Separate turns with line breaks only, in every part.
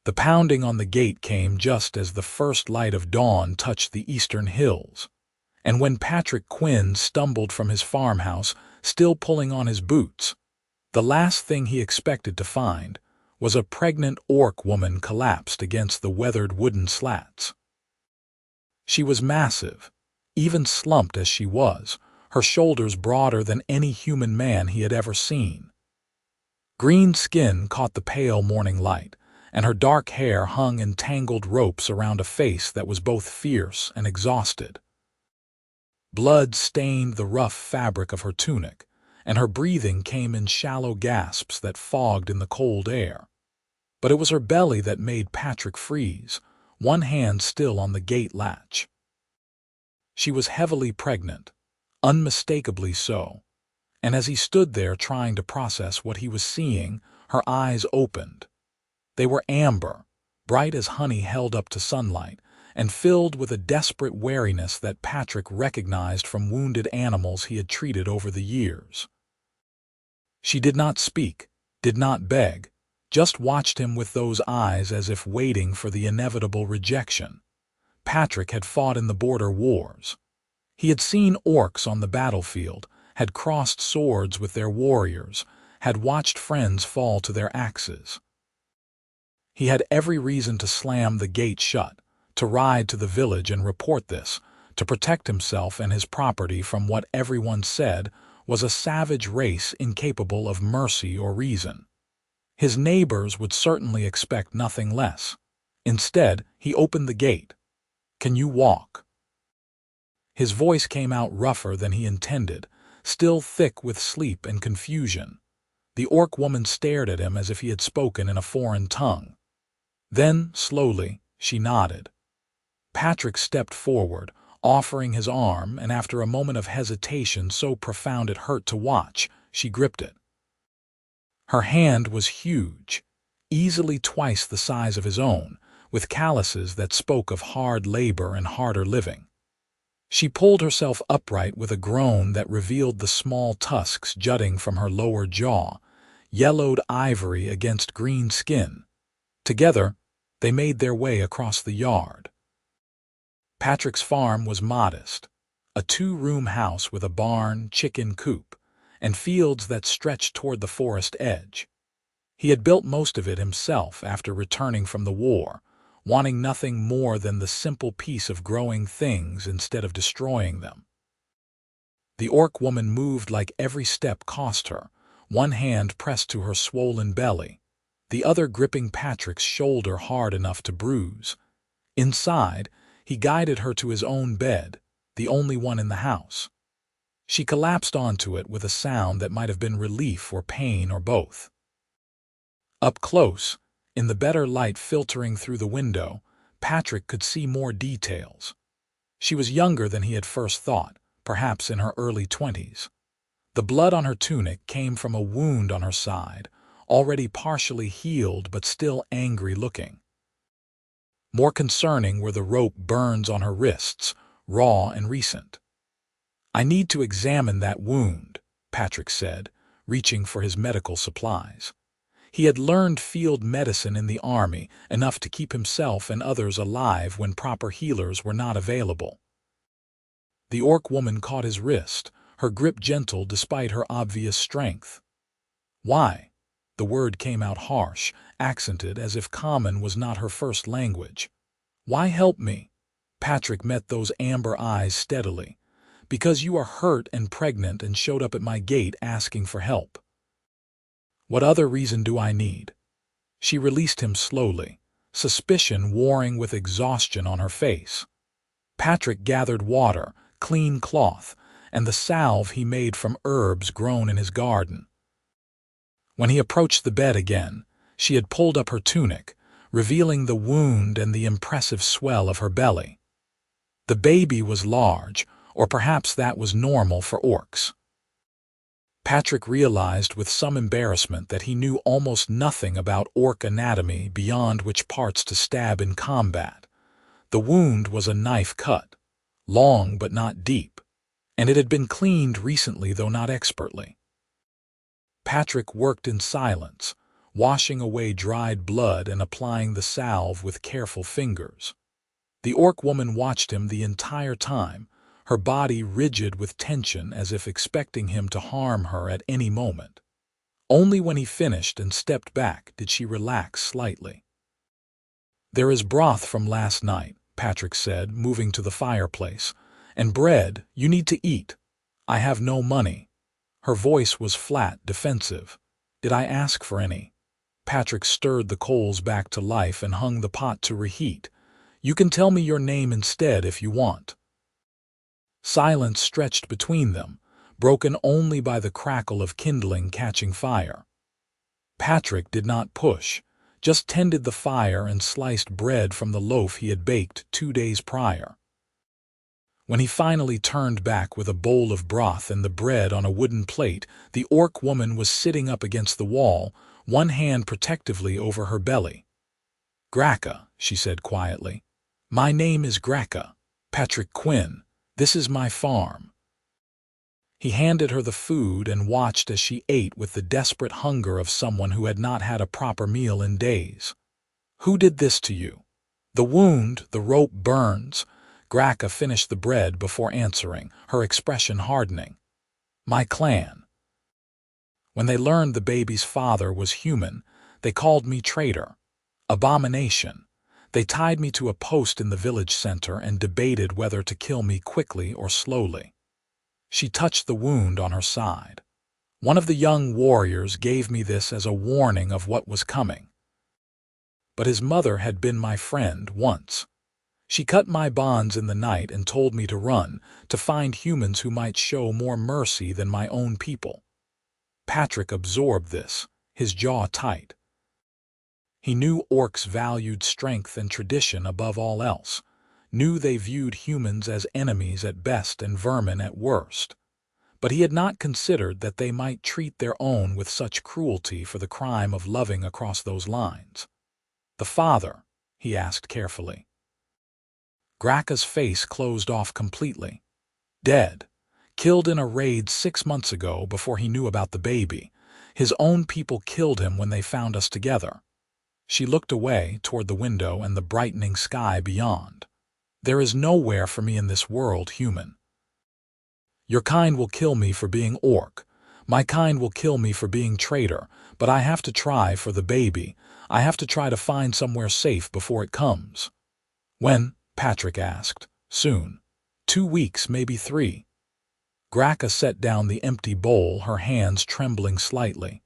The pounding on the gate came just as the first light of dawn touched the eastern hills, and when Patrick Quinn stumbled from his farmhouse, still pulling on his boots, the last thing he expected to find was a pregnant orc woman collapsed against the weathered wooden slats. She was massive, even slumped as she was, her shoulders broader than any human man he had ever seen. Green skin caught the pale morning light, and her dark hair hung in tangled ropes around a face that was both fierce and exhausted. Blood stained the rough fabric of her tunic, and her breathing came in shallow gasps that fogged in the cold air. But it was her belly that made Patrick freeze, one hand still on the gate latch. She was heavily pregnant, unmistakably so, and as he stood there trying to process what he was seeing, her eyes opened. They were amber, bright as honey held up to sunlight, and filled with a desperate wariness that Patrick recognized from wounded animals he had treated over the years. She did not speak, did not beg, just watched him with those eyes as if waiting for the inevitable rejection. Patrick had fought in the border wars. He had seen orcs on the battlefield, had crossed swords with their warriors, had watched friends fall to their axes. He had every reason to slam the gate shut, to ride to the village and report this, to protect himself and his property from what everyone said was a savage race incapable of mercy or reason. His neighbors would certainly expect nothing less. Instead, he opened the gate. "Can you walk?" His voice came out rougher than he intended, still thick with sleep and confusion. The orc woman stared at him as if he had spoken in a foreign tongue. Then, slowly, she nodded. Patrick stepped forward, offering his arm, and after a moment of hesitation so profound it hurt to watch, she gripped it. Her hand was huge, easily twice the size of his own, with calluses that spoke of hard labor and harder living. She pulled herself upright with a groan that revealed the small tusks jutting from her lower jaw, yellowed ivory against green skin. Together, they made their way across the yard. Patrick's farm was modest, a 2-room house with a barn, chicken coop, and fields that stretched toward the forest edge. He had built most of it himself after returning from the war, wanting nothing more than the simple peace of growing things instead of destroying them. The orc woman moved like every step cost her, one hand pressed to her swollen belly, the other gripping Patrick's shoulder hard enough to bruise. Inside, he guided her to his own bed, the only one in the house. She collapsed onto it with a sound that might have been relief or pain or both. Up close, in the better light filtering through the window, Patrick could see more details. She was younger than he had first thought, perhaps in her early 20s. The blood on her tunic came from a wound on her side, already partially healed but still angry-looking. More concerning were the rope burns on her wrists, raw and recent. "I need to examine that wound," Patrick said, reaching for his medical supplies. He had learned field medicine in the army, enough to keep himself and others alive when proper healers were not available. The orc woman caught his wrist, her grip gentle despite her obvious strength. "Why?" The word came out harsh, accented as if common was not her first language. "Why help me?" Patrick met those amber eyes steadily. "Because you are hurt and pregnant and showed up at my gate asking for help." "What other reason do I need?" She released him slowly, suspicion warring with exhaustion on her face. Patrick gathered water, clean cloth, and the salve he made from herbs grown in his garden. When he approached the bed again, she had pulled up her tunic, revealing the wound and the impressive swell of her belly. The baby was large, or perhaps that was normal for orcs. Patrick realized with some embarrassment that he knew almost nothing about orc anatomy beyond which parts to stab in combat. The wound was a knife cut, long but not deep, and it had been cleaned recently though not expertly. Patrick worked in silence, washing away dried blood and applying the salve with careful fingers. The orc woman watched him the entire time, her body rigid with tension as if expecting him to harm her at any moment. Only when he finished and stepped back did she relax slightly. "There is broth from last night," Patrick said, moving to the fireplace, "and bread. You need to eat. I have no money." Her voice was flat, defensive. "Did I ask for any?" Patrick stirred the coals back to life and hung the pot to reheat. "You can tell me your name instead if you want." Silence stretched between them, broken only by the crackle of kindling catching fire. Patrick did not push, just tended the fire and sliced bread from the loaf he had baked 2 days prior. When he finally turned back with a bowl of broth and the bread on a wooden plate, the orc woman was sitting up against the wall, one hand protectively over her belly. "Grakka," she said quietly. "My name is Grakka, Patrick Quinn. This is my farm." He handed her the food and watched as she ate with the desperate hunger of someone who had not had a proper meal in days. "Who did this to you?" "The wound, the rope burns." Grakka finished the bread before answering, her expression hardening. "My clan. When they learned the baby's father was human, they called me traitor. Abomination. They tied me to a post in the village center and debated whether to kill me quickly or slowly." She touched the wound on her side. "One of the young warriors gave me this as a warning of what was coming. But his mother had been my friend once. She cut my bonds in the night and told me to run, to find humans who might show more mercy than my own people." Patrick absorbed this, his jaw tight. He knew orcs valued strength and tradition above all else, knew they viewed humans as enemies at best and vermin at worst. But he had not considered that they might treat their own with such cruelty for the crime of loving across those lines. "The father?" he asked carefully. Grakka's face closed off completely. "Dead. Killed in a raid 6 months ago before he knew about the baby. His own people killed him when they found us together." She looked away toward the window and the brightening sky beyond. "There is nowhere for me in this world, human. Your kind will kill me for being orc. My kind will kill me for being traitor, but I have to try for the baby. I have to try to find somewhere safe before it comes." "When?" Patrick asked. "Soon. 2 weeks, maybe 3. Grakka set down the empty bowl, her hands trembling slightly.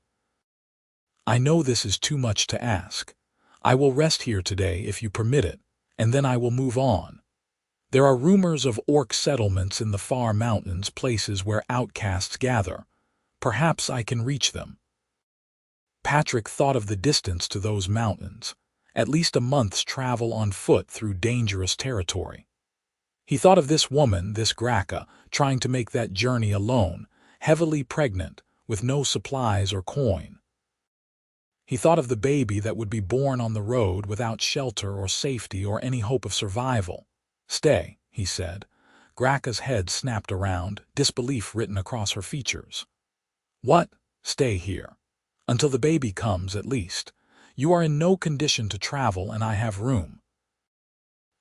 "I know this is too much to ask. I will rest here today if you permit it, and then I will move on. There are rumors of orc settlements in the far mountains, places where outcasts gather. Perhaps I can reach them." Patrick thought of the distance to those mountains, at least a month's travel on foot through dangerous territory. He thought of this woman, this Grakka, trying to make that journey alone, heavily pregnant, with no supplies or coin. He thought of the baby that would be born on the road without shelter or safety or any hope of survival. "Stay," he said. Grakka's head snapped around, disbelief written across her features. "What? Stay here. Until the baby comes, at least. You are in no condition to travel and I have room.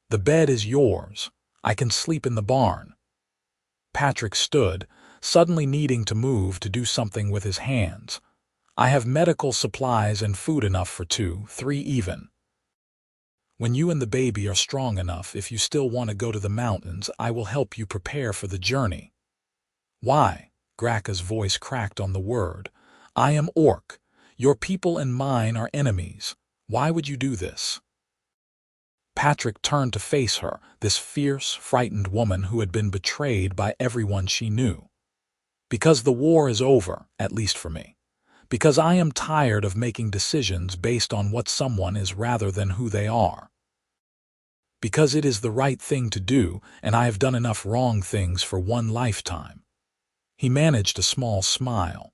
The bed is yours. I can sleep in the barn." Patrick stood, suddenly needing to move, to do something with his hands. "I have medical supplies and food enough for 2, 3 even. When you and the baby are strong enough, if you still want to go to the mountains, I will help you prepare for the journey." "Why?" Grakka's voice cracked on the word. "I am orc. Your people and mine are enemies. Why would you do this?" Patrick turned to face her, this fierce, frightened woman who had been betrayed by everyone she knew. "Because the war is over, at least for me. Because I am tired of making decisions based on what someone is rather than who they are. Because it is the right thing to do, and I have done enough wrong things for one lifetime." He managed a small smile.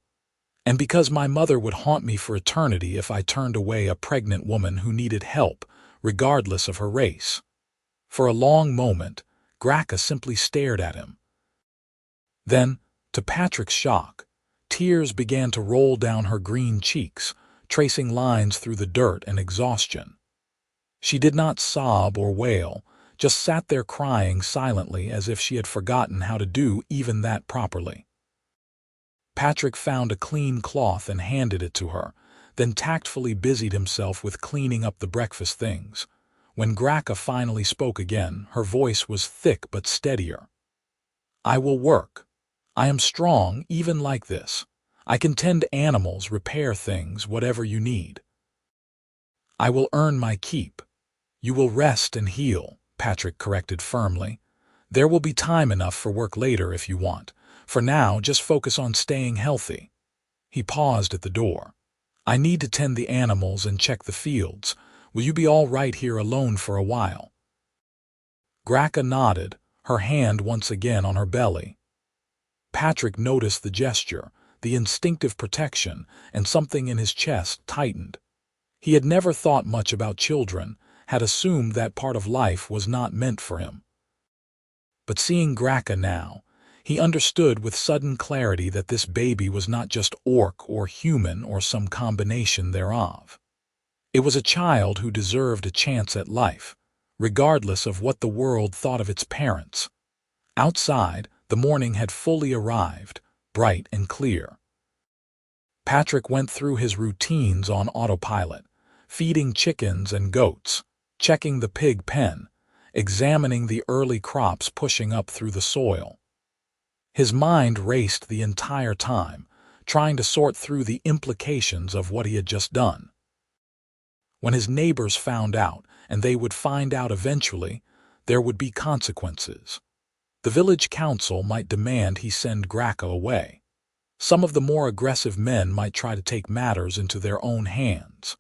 "And because my mother would haunt me for eternity if I turned away a pregnant woman who needed help, regardless of her race." For a long moment, Grakka simply stared at him. Then, to Patrick's shock, tears began to roll down her green cheeks, tracing lines through the dirt and exhaustion. She did not sob or wail, just sat there crying silently as if she had forgotten how to do even that properly. Patrick found a clean cloth and handed it to her, then tactfully busied himself with cleaning up the breakfast things. When Grakka finally spoke again, her voice was thick but steadier. "I will work. I am strong even like this. I can tend animals, repair things, whatever you need. I will earn my keep. You will rest and heal," Patrick corrected firmly. "There will be time enough for work later if you want. For now, just focus on staying healthy." He paused at the door. "I need to tend the animals and check the fields. Will you be all right here alone for a while?" Grakka nodded, her hand once again on her belly. Patrick noticed the gesture, the instinctive protection, and something in his chest tightened. He had never thought much about children, had assumed that part of life was not meant for him. But seeing Grakka now, he understood with sudden clarity that this baby was not just orc or human or some combination thereof. It was a child who deserved a chance at life, regardless of what the world thought of its parents. Outside, the morning had fully arrived, bright and clear. Patrick went through his routines on autopilot, feeding chickens and goats, checking the pig pen, examining the early crops pushing up through the soil. His mind raced the entire time, trying to sort through the implications of what he had just done. When his neighbors found out, and they would find out eventually, there would be consequences. The village council might demand he send Grakka away. Some of the more aggressive men might try to take matters into their own hands.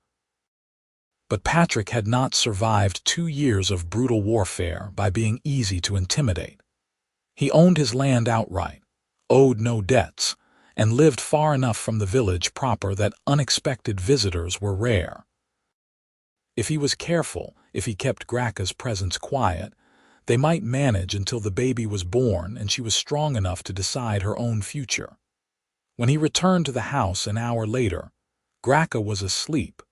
But Patrick had not survived 2 years of brutal warfare by being easy to intimidate. He owned his land outright, owed no debts, and lived far enough from the village proper that unexpected visitors were rare. If he was careful, if he kept Grakka's presence quiet, they might manage until the baby was born and she was strong enough to decide her own future. When he returned to the house an hour later, Grakka was asleep,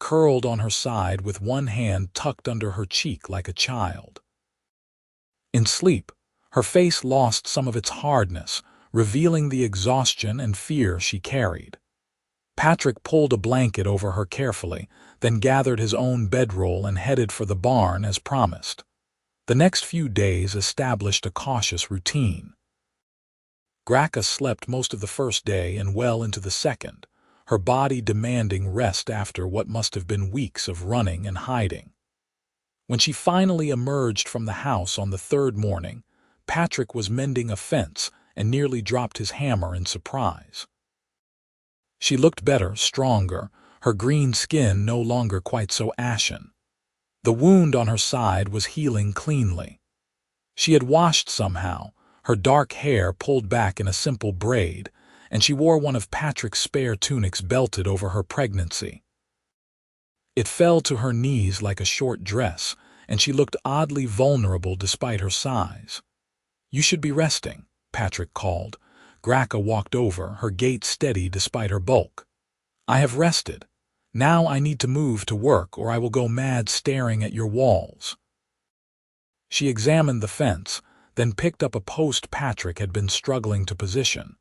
curled on her side with one hand tucked under her cheek like a child. In sleep, her face lost some of its hardness, revealing the exhaustion and fear she carried. Patrick pulled a blanket over her carefully, then gathered his own bedroll and headed for the barn as promised. The next few days established a cautious routine. Grakka slept most of the first day and well into the second, her body demanding rest after what must have been weeks of running and hiding. When she finally emerged from the house on the third morning, Patrick was mending a fence and nearly dropped his hammer in surprise. She looked better, stronger, her green skin no longer quite so ashen. The wound on her side was healing cleanly. She had washed somehow, her dark hair pulled back in a simple braid, and she wore one of Patrick's spare tunics belted over her pregnancy. It fell to her knees like a short dress, and she looked oddly vulnerable despite her size. "You should be resting," Patrick called. Grakka walked over, her gait steady despite her bulk. "I have rested. Now I need to move to work or I will go mad staring at your walls." She examined the fence, then picked up a post Patrick had been struggling to position.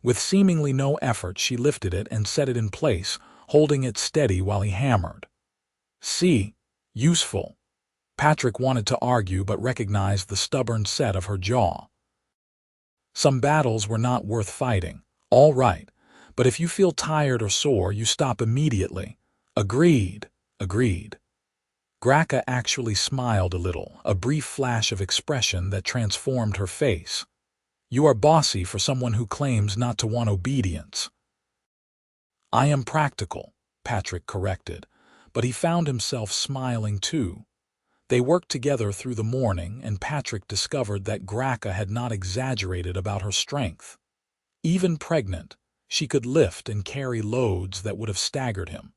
With seemingly no effort, she lifted it and set it in place, holding it steady while he hammered. "See? Useful." Patrick wanted to argue but recognized the stubborn set of her jaw. "Some battles were not worth fighting. All right. But if you feel tired or sore, you stop immediately." "Agreed, agreed." Grakka actually smiled a little, a brief flash of expression that transformed her face. "You are bossy for someone who claims not to want obedience." "I am practical," Patrick corrected, but he found himself smiling too. They worked together through the morning, and Patrick discovered that Grakka had not exaggerated about her strength. Even pregnant, she could lift and carry loads that would have staggered him.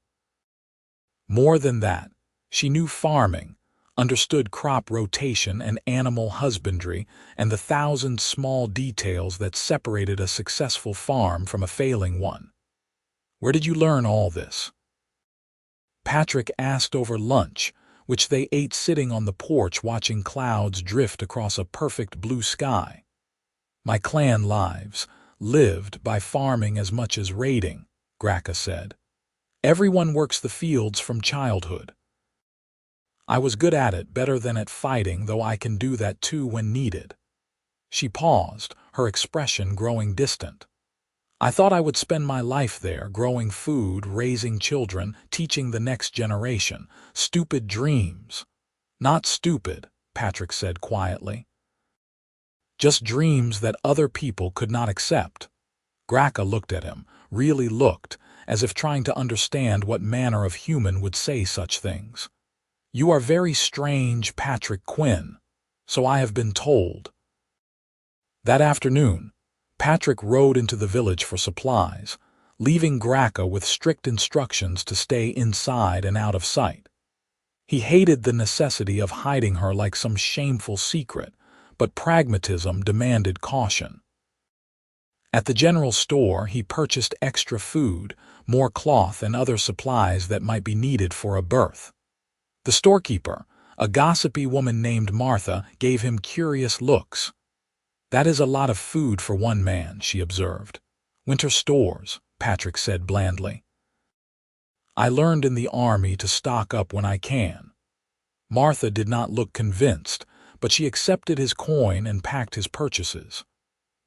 More than that, she knew farming, understood crop rotation and animal husbandry, and the thousand small details that separated a successful farm from a failing one. "Where did you learn all this?" Patrick asked over lunch, which they ate sitting on the porch watching clouds drift across a perfect blue sky. My clan lives lived by farming as much as raiding, Grakka said. Everyone works the fields from childhood. I was good at it, better than at fighting, though I can do that too when needed. She paused, her expression growing distant. I thought I would spend my life there, growing food, raising children, teaching the next generation. Stupid dreams. Not stupid, Patrick said quietly. Just dreams that other people could not accept. Grakka looked at him, really looked, as if trying to understand what manner of human would say such things. You are very strange, Patrick Quinn, so I have been told. That afternoon, Patrick rode into the village for supplies, leaving Grakka with strict instructions to stay inside and out of sight. He hated the necessity of hiding her like some shameful secret, but pragmatism demanded caution. At the general store, he purchased extra food, more cloth, and other supplies that might be needed for a birth. The storekeeper, a gossipy woman named Martha, gave him curious looks. That is a lot of food for one man, she observed. Winter stores, Patrick said blandly. I learned in the army to stock up when I can. Martha did not look convinced, but she accepted his coin and packed his purchases.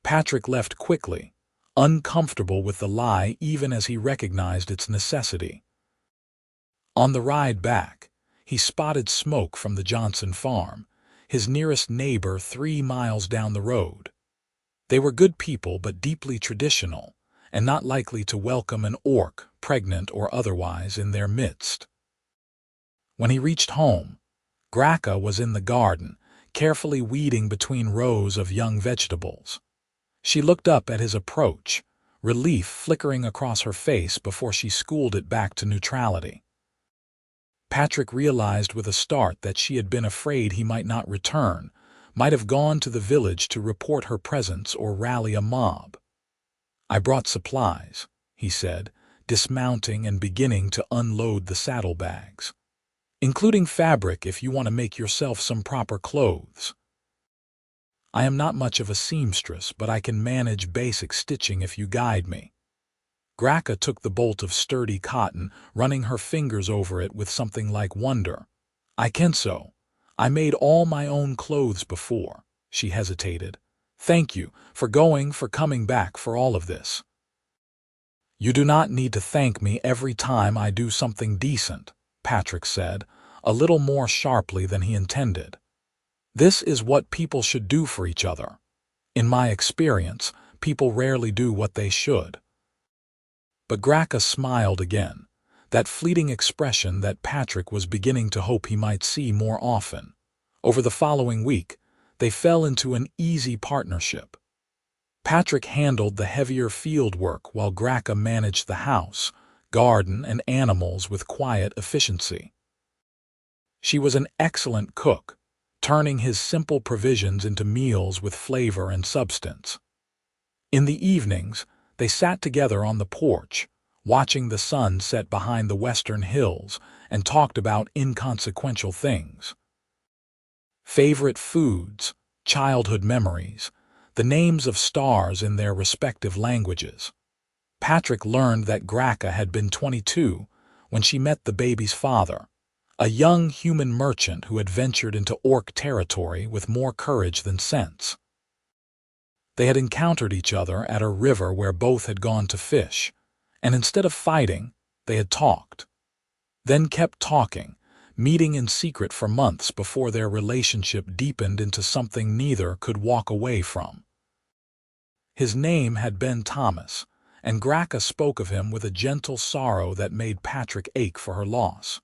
Patrick left quickly, uncomfortable with the lie even as he recognized its necessity. On the ride back, he spotted smoke from the Johnson farm, his nearest neighbor 3 miles down the road. They were good people but deeply traditional, and not likely to welcome an orc, pregnant or otherwise, in their midst. When he reached home, Grakka was in the garden, carefully weeding between rows of young vegetables. She looked up at his approach, relief flickering across her face before she schooled it back to neutrality. Patrick realized with a start that she had been afraid he might not return, might have gone to the village to report her presence or rally a mob. I brought supplies, he said, dismounting and beginning to unload the saddlebags. Including fabric if you want to make yourself some proper clothes. I am not much of a seamstress, but I can manage basic stitching if you guide me. Grakka took the bolt of sturdy cotton, running her fingers over it with something like wonder. I can sew. I made all my own clothes before. She hesitated. Thank you for coming back for all of this. You do not need to thank me every time I do something decent, Patrick said, a little more sharply than he intended. This is what people should do for each other. In my experience, people rarely do what they should. But Grakka smiled again, that fleeting expression that Patrick was beginning to hope he might see more often. Over the following week, they fell into an easy partnership. Patrick handled the heavier field work while Grakka managed the house, garden, and animals with quiet efficiency. She was an excellent cook, turning his simple provisions into meals with flavor and substance. In the evenings, they sat together on the porch, watching the sun set behind the western hills, and talked about inconsequential things. Favorite foods, childhood memories, the names of stars in their respective languages. Patrick learned that Grakka had been 22 when she met the baby's father, a young human merchant who had ventured into orc territory with more courage than sense. They had encountered each other at a river where both had gone to fish, and instead of fighting, they had talked. Then kept talking, meeting in secret for months before their relationship deepened into something neither could walk away from. His name had been Thomas, and Grakka spoke of him with a gentle sorrow that made Patrick ache for her loss.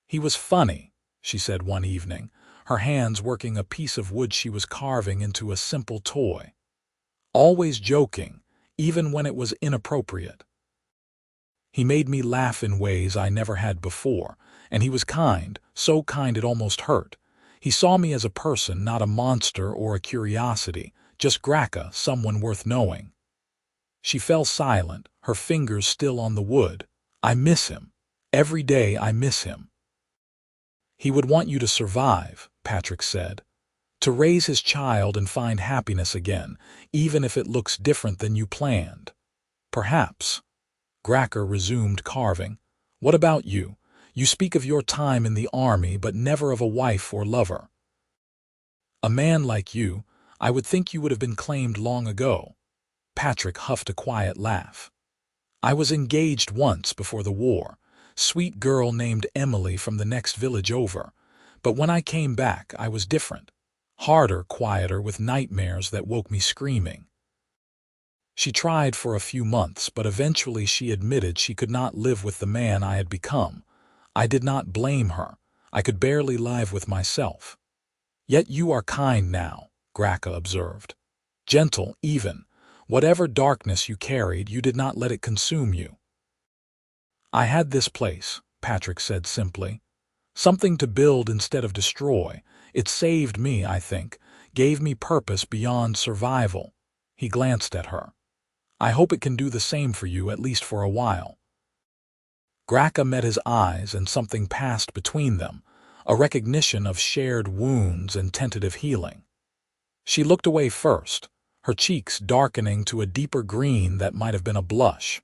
He was funny, she said one evening, her hands working a piece of wood she was carving into a simple toy. Always joking, even when it was inappropriate. He made me laugh in ways I never had before, and he was kind, so kind it almost hurt. He saw me as a person, not a monster or a curiosity, just Grakka, someone worth knowing. She fell silent, her fingers still on the wood. I miss him. Every day I miss him. He would want you to survive, Patrick said. To raise his child and find happiness again, even if it looks different than you planned. Perhaps. Grakka resumed carving. What about you? You speak of your time in the army, but never of a wife or lover. A man like you, I would think you would have been claimed long ago. Patrick huffed a quiet laugh. I was engaged once before the war. Sweet girl named Emily from the next village over. But when I came back, I was different. Harder, quieter, with nightmares that woke me screaming. She tried for a few months, but eventually she admitted she could not live with the man I had become. I did not blame her. I could barely live with myself. Yet you are kind now, Grakka observed. Gentle, even. Whatever darkness you carried, you did not let it consume you. I had this place, Patrick said simply. Something to build instead of destroy. It saved me, I think, gave me purpose beyond survival. He glanced at her. I hope it can do the same for you, at least for a while. Grakka met his eyes and something passed between them, a recognition of shared wounds and tentative healing. She looked away first, her cheeks darkening to a deeper green that might have been a blush.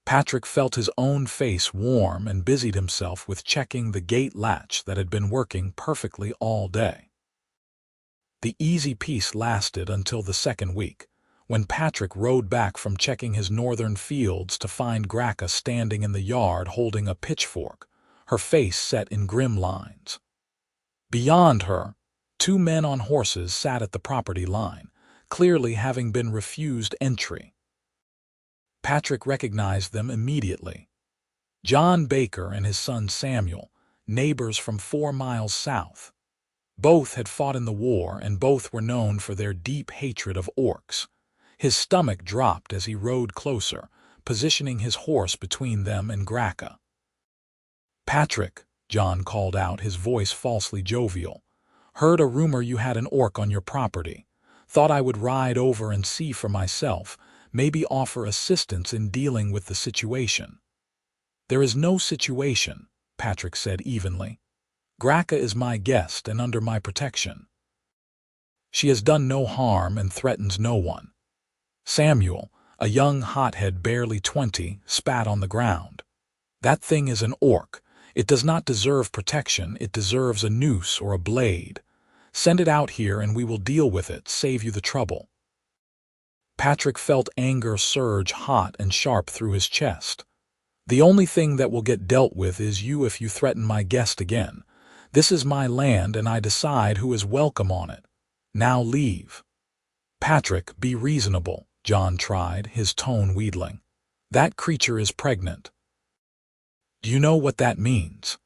Patrick felt his own face warm and busied himself with checking the gate latch that had been working perfectly all day. The easy peace lasted until the second week, when Patrick rode back from checking his northern fields to find Grakka standing in the yard holding a pitchfork, her face set in grim lines. Beyond her, two men on horses sat at the property line, clearly having been refused entry. Patrick recognized them immediately. John Baker and his son Samuel, neighbors from 4 miles south. Both had fought in the war and both were known for their deep hatred of orcs. His stomach dropped as he rode closer, positioning his horse between them and Grakka. Patrick, John called out, his voice falsely jovial. Heard a rumor you had an orc on your property. Thought I would ride over and see for myself, maybe offer assistance in dealing with the situation. There is no situation, Patrick said evenly. Grakka is my guest and under my protection. She has done no harm and threatens no one. Samuel, a young hothead barely 20, spat on the ground. That thing is an orc. It does not deserve protection, it deserves a noose or a blade. Send it out here and we will deal with it, save you the trouble. Patrick felt anger surge hot and sharp through his chest. The only thing that will get dealt with is you if you threaten my guest again. This is my land and I decide who is welcome on it. Now leave. Patrick, be reasonable, John tried, his tone wheedling. That creature is pregnant. Do you know what that means?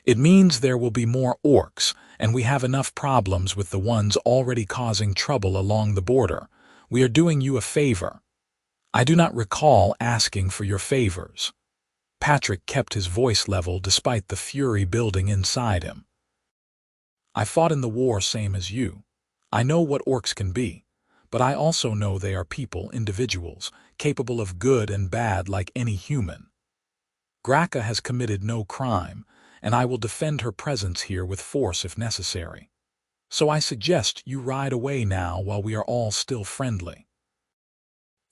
It means there will be more orcs, and we have enough problems with the ones already causing trouble along the border. We are doing you a favor. I do not recall asking for your favors. Patrick kept his voice level despite the fury building inside him. I fought in the war same as you. I know what orcs can be, but I also know they are people, individuals, capable of good and bad like any human. Grakka has committed no crime, and I will defend her presence here with force if necessary. So I suggest you ride away now while we are all still friendly.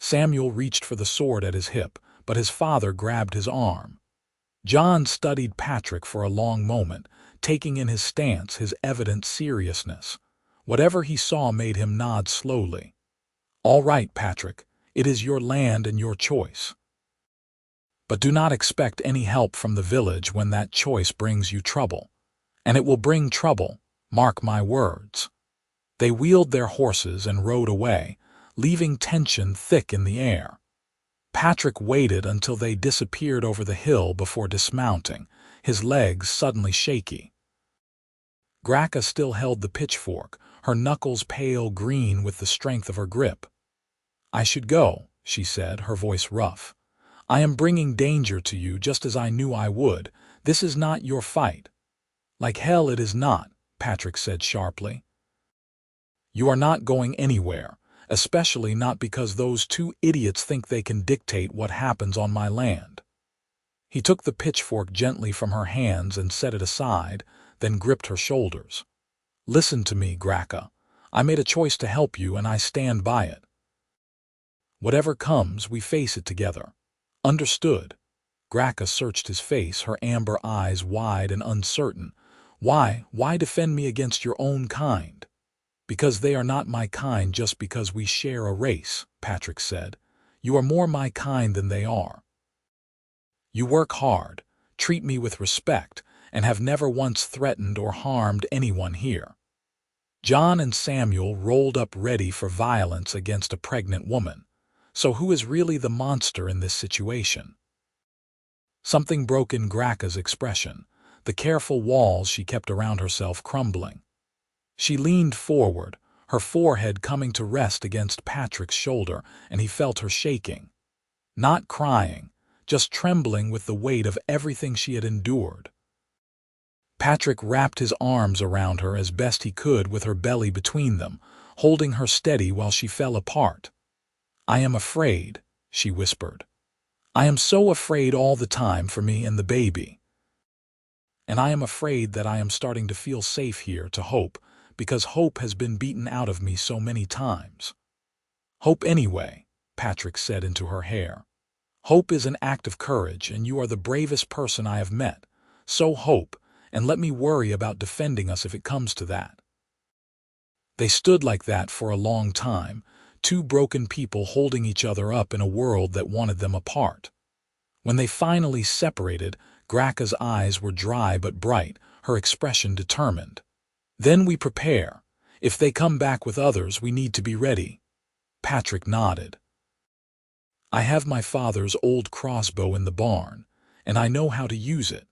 Samuel reached for the sword at his hip, but his father grabbed his arm. John studied Patrick for a long moment, taking in his stance, his evident seriousness. Whatever he saw made him nod slowly. All right, Patrick, it is your land and your choice. But do not expect any help from the village when that choice brings you trouble. And it will bring trouble, mark my words. They wheeled their horses and rode away, leaving tension thick in the air. Patrick waited until they disappeared over the hill before dismounting, his legs suddenly shaky. Grakka still held the pitchfork, her knuckles pale green with the strength of her grip. I should go, she said, her voice rough. I am bringing danger to you just as I knew I would. This is not your fight. Like hell it is not, Patrick said sharply. You are not going anywhere, especially not because those two idiots think they can dictate what happens on my land. He took the pitchfork gently from her hands and set it aside, then gripped her shoulders. "Listen to me, Grakka. I made a choice to help you, and I stand by it. Whatever comes, we face it together. Understood?" Grakka searched his face, her amber eyes wide and uncertain. Why defend me against your own kind?" "Because they are not my kind just because we share a race," Patrick said. "You are more my kind than they are. You work hard, treat me with respect, and have never once threatened or harmed anyone here." John and Samuel rolled up ready for violence against a pregnant woman. So who is really the monster in this situation? Something broke in Grakka's expression, the careful walls she kept around herself crumbling. She leaned forward, her forehead coming to rest against Patrick's shoulder, and he felt her shaking. Not crying, just trembling with the weight of everything she had endured. Patrick wrapped his arms around her as best he could with her belly between them, holding her steady while she fell apart. "I am afraid," she whispered. "I am so afraid all the time for me and the baby. And I am afraid that I am starting to feel safe here to hope, because hope has been beaten out of me so many times." "Hope anyway," Patrick said into her hair. "Hope is an act of courage, and you are the bravest person I have met. So hope, and let me worry about defending us if it comes to that." They stood like that for a long time, two broken people holding each other up in a world that wanted them apart. When they finally separated, Grakka's eyes were dry but bright, her expression determined. "Then we prepare. If they come back with others, we need to be ready." Patrick nodded. "I have my father's old crossbow in the barn, and I know how to use it.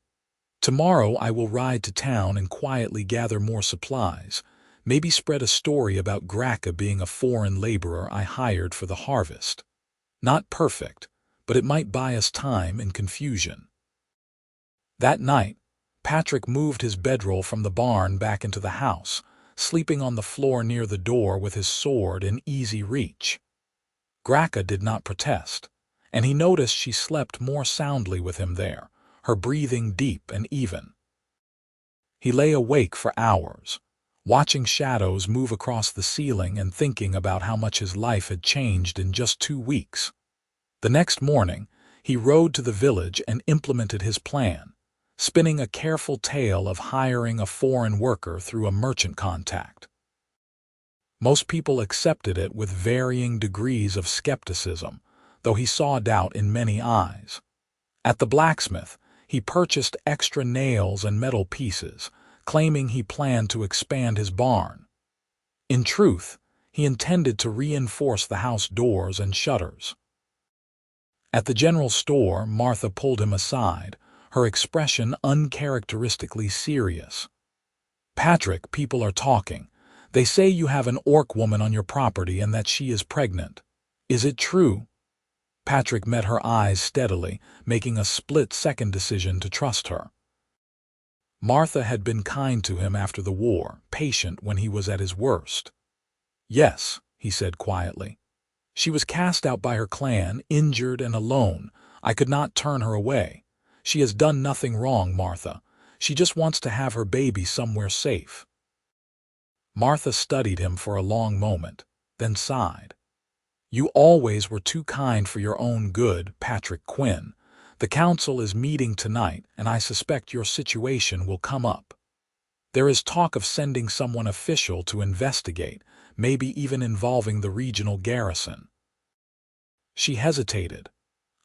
Tomorrow I will ride to town and quietly gather more supplies, maybe spread a story about Grakka being a foreign laborer I hired for the harvest. Not perfect, but it might buy us time and confusion." That night, Patrick moved his bedroll from the barn back into the house, sleeping on the floor near the door with his sword in easy reach. Grakka did not protest, and he noticed she slept more soundly with him there, her breathing deep and even. He lay awake for hours, watching shadows move across the ceiling and thinking about how much his life had changed in just 2 weeks. The next morning, he rode to the village and implemented his plan, spinning a careful tale of hiring a foreign worker through a merchant contact. Most people accepted it with varying degrees of skepticism, though he saw doubt in many eyes. At the blacksmith, he purchased extra nails and metal pieces, claiming he planned to expand his barn. In truth, he intended to reinforce the house doors and shutters. At the general store, Martha pulled him aside, her expression uncharacteristically serious. "Patrick, people are talking. They say you have an orc woman on your property and that she is pregnant. Is it true?" Patrick met her eyes steadily, making a split-second decision to trust her. Martha had been kind to him after the war, patient when he was at his worst. "Yes," he said quietly. "She was cast out by her clan, injured and alone. I could not turn her away. She has done nothing wrong, Martha. She just wants to have her baby somewhere safe." Martha studied him for a long moment, then sighed. "You always were too kind for your own good, Patrick Quinn. The council is meeting tonight, and I suspect your situation will come up. There is talk of sending someone official to investigate, maybe even involving the regional garrison." She hesitated.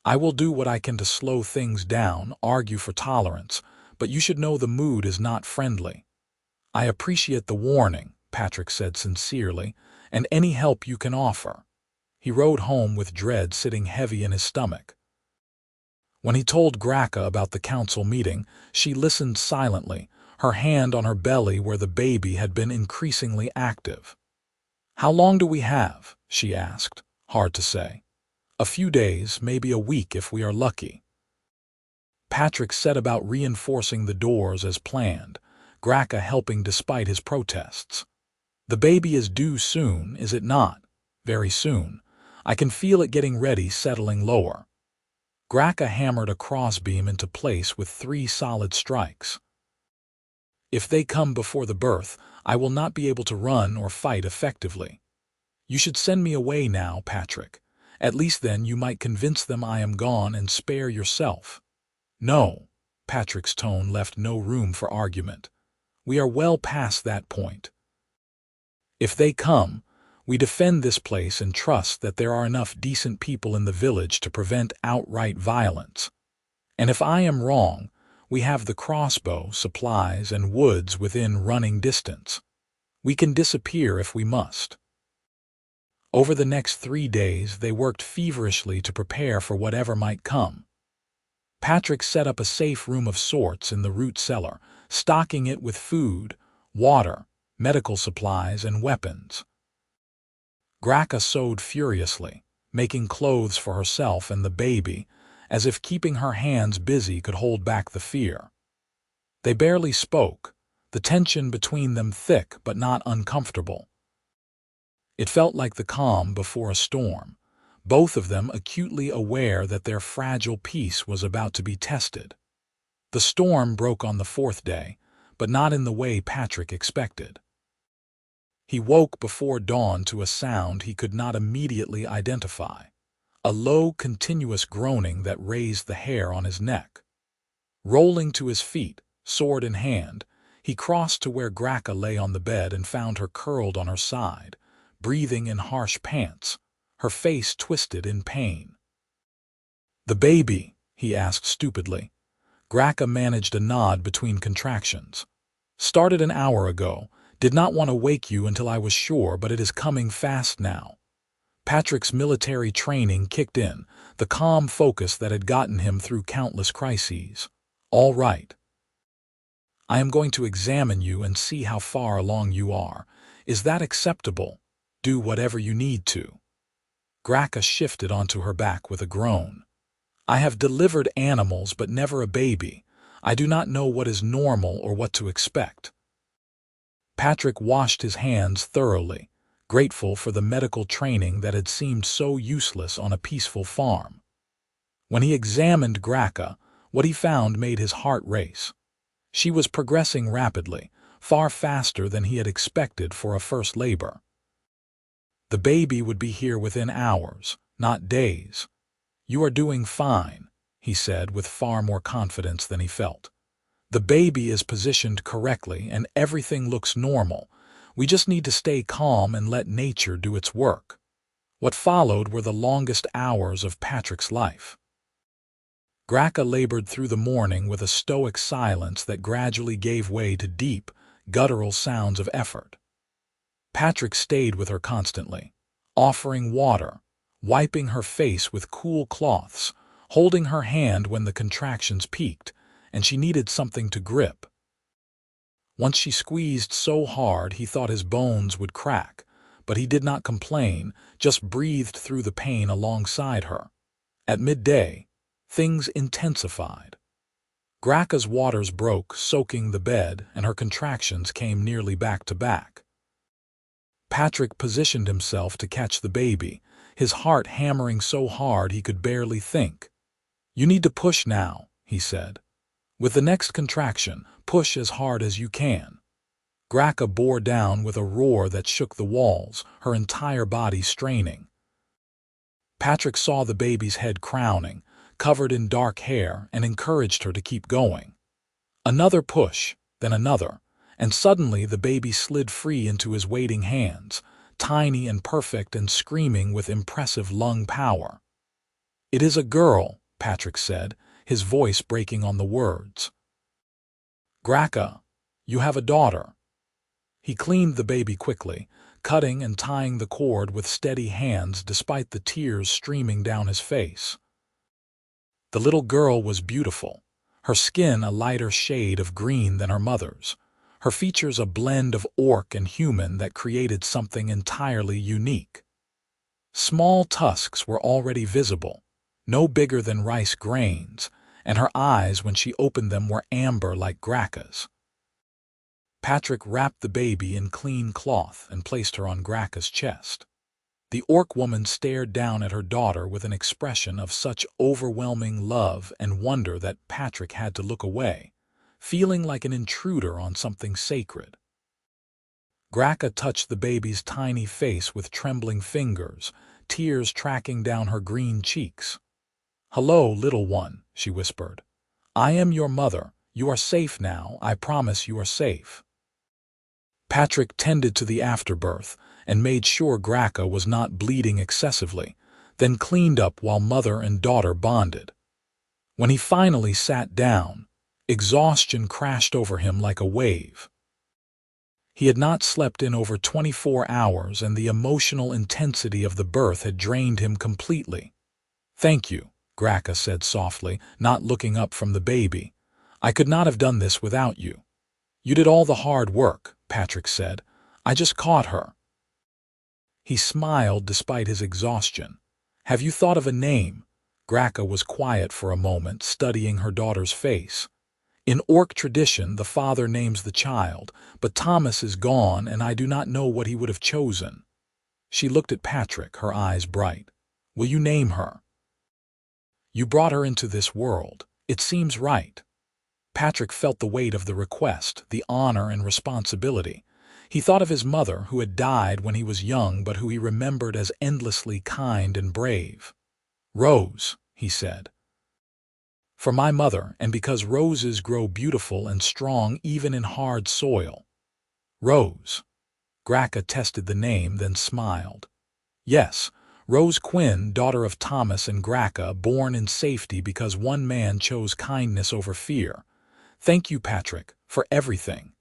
"I will do what I can to slow things down, argue for tolerance, but you should know the mood is not friendly." "I appreciate the warning," Patrick said sincerely, "and any help you can offer." He rode home with dread sitting heavy in his stomach. When he told Grakka about the council meeting, she listened silently, her hand on her belly where the baby had been increasingly active. "How long do we have?" she asked. "Hard to say. A few days, maybe a week if we are lucky." Patrick set about reinforcing the doors as planned, Grakka helping despite his protests. "The baby is due soon, is it not?" "Very soon. I can feel it getting ready, settling lower." Grakka hammered a crossbeam into place with 3 solid strikes. If they come before the birth, I will not be able to run or fight effectively. You should send me away now, Patrick. At least then you might convince them I am gone and spare yourself. No, Patrick's tone left no room for argument. We are well past that point. If they come, we defend this place and trust that there are enough decent people in the village to prevent outright violence. And if I am wrong, we have the crossbow, supplies, and woods within running distance. We can disappear if we must. Over the next 3 days, they worked feverishly to prepare for whatever might come. Patrick set up a safe room of sorts in the root cellar, stocking it with food, water, medical supplies, and weapons. Grakka sewed furiously, making clothes for herself and the baby, as if keeping her hands busy could hold back the fear. They barely spoke, the tension between them thick but not uncomfortable. It felt like the calm before a storm, both of them acutely aware that their fragile peace was about to be tested. The storm broke on the 4th day, but not in the way Patrick expected. He woke before dawn to a sound he could not immediately identify, a low, continuous groaning that raised the hair on his neck. Rolling to his feet, sword in hand, he crossed to where Grakka lay on the bed and found her curled on her side, breathing in harsh pants, her face twisted in pain. "The baby?" he asked stupidly. Grakka managed a nod between contractions. "Started an hour ago. Did not want to wake you until I was sure, but it is coming fast now." Patrick's military training kicked in, the calm focus that had gotten him through countless crises. "All right. I am going to examine you and see how far along you are. Is that acceptable? Do whatever you need to." Grakka shifted onto her back with a groan. "I have delivered animals but never a baby. I do not know what is normal or what to expect." Patrick washed his hands thoroughly, grateful for the medical training that had seemed so useless on a peaceful farm. When he examined Grakka, what he found made his heart race. She was progressing rapidly, far faster than he had expected for a first labor. The baby would be here within hours, not days. "You are doing fine," he said with far more confidence than he felt. "The baby is positioned correctly and everything looks normal. We just need to stay calm and let nature do its work." What followed were the longest hours of Patrick's life. Grakka labored through the morning with a stoic silence that gradually gave way to deep, guttural sounds of effort. Patrick stayed with her constantly, offering water, wiping her face with cool cloths, holding her hand when the contractions peaked, and she needed something to grip. Once she squeezed so hard he thought his bones would crack, but he did not complain, just breathed through the pain alongside her. At midday, things intensified. Grakka's waters broke, soaking the bed, and her contractions came nearly back to back. Patrick positioned himself to catch the baby, his heart hammering so hard he could barely think. "You need to push now," he said. "With the next contraction, push as hard as you can." Grakka bore down with a roar that shook the walls, her entire body straining. Patrick saw the baby's head crowning, covered in dark hair, and encouraged her to keep going. Another push, then another, and suddenly the baby slid free into his waiting hands, tiny and perfect and screaming with impressive lung power. "It is a girl," Patrick said, his voice breaking on the words. "Grakka, you have a daughter." He cleaned the baby quickly, cutting and tying the cord with steady hands despite the tears streaming down his face. The little girl was beautiful, her skin a lighter shade of green than her mother's, her features a blend of orc and human that created something entirely unique. Small tusks were already visible, no bigger than rice grains, and her eyes when she opened them were amber like Grakka's. Patrick wrapped the baby in clean cloth and placed her on Grakka's chest. The orc woman stared down at her daughter with an expression of such overwhelming love and wonder that Patrick had to look away, feeling like an intruder on something sacred. Grakka touched the baby's tiny face with trembling fingers, tears tracking down her green cheeks. "Hello, little one," she whispered. "I am your mother. You are safe now. I promise you are safe." Patrick tended to the afterbirth and made sure Grakka was not bleeding excessively, then cleaned up while mother and daughter bonded. When he finally sat down, exhaustion crashed over him like a wave. He had not slept in over 24 hours, and the emotional intensity of the birth had drained him completely. "Thank you," Grakka said softly, not looking up from the baby. "I could not have done this without you." "You did all the hard work," Patrick said. "I just caught her." He smiled despite his exhaustion. "Have you thought of a name?" Grakka was quiet for a moment, studying her daughter's face. "In orc tradition, the father names the child, but Thomas is gone and I do not know what he would have chosen." She looked at Patrick, her eyes bright. "Will you name her?" "You brought her into this world. It seems right." Patrick felt the weight of the request, the honor and responsibility. He thought of his mother, who had died when he was young but who he remembered as endlessly kind and brave. "Rose," he said. "For my mother, and because roses grow beautiful and strong even in hard soil." "Rose." Grakka tested the name, then smiled. "Yes, Rose Quinn, daughter of Thomas and Grakka, born in safety because one man chose kindness over fear. Thank you, Patrick, for everything."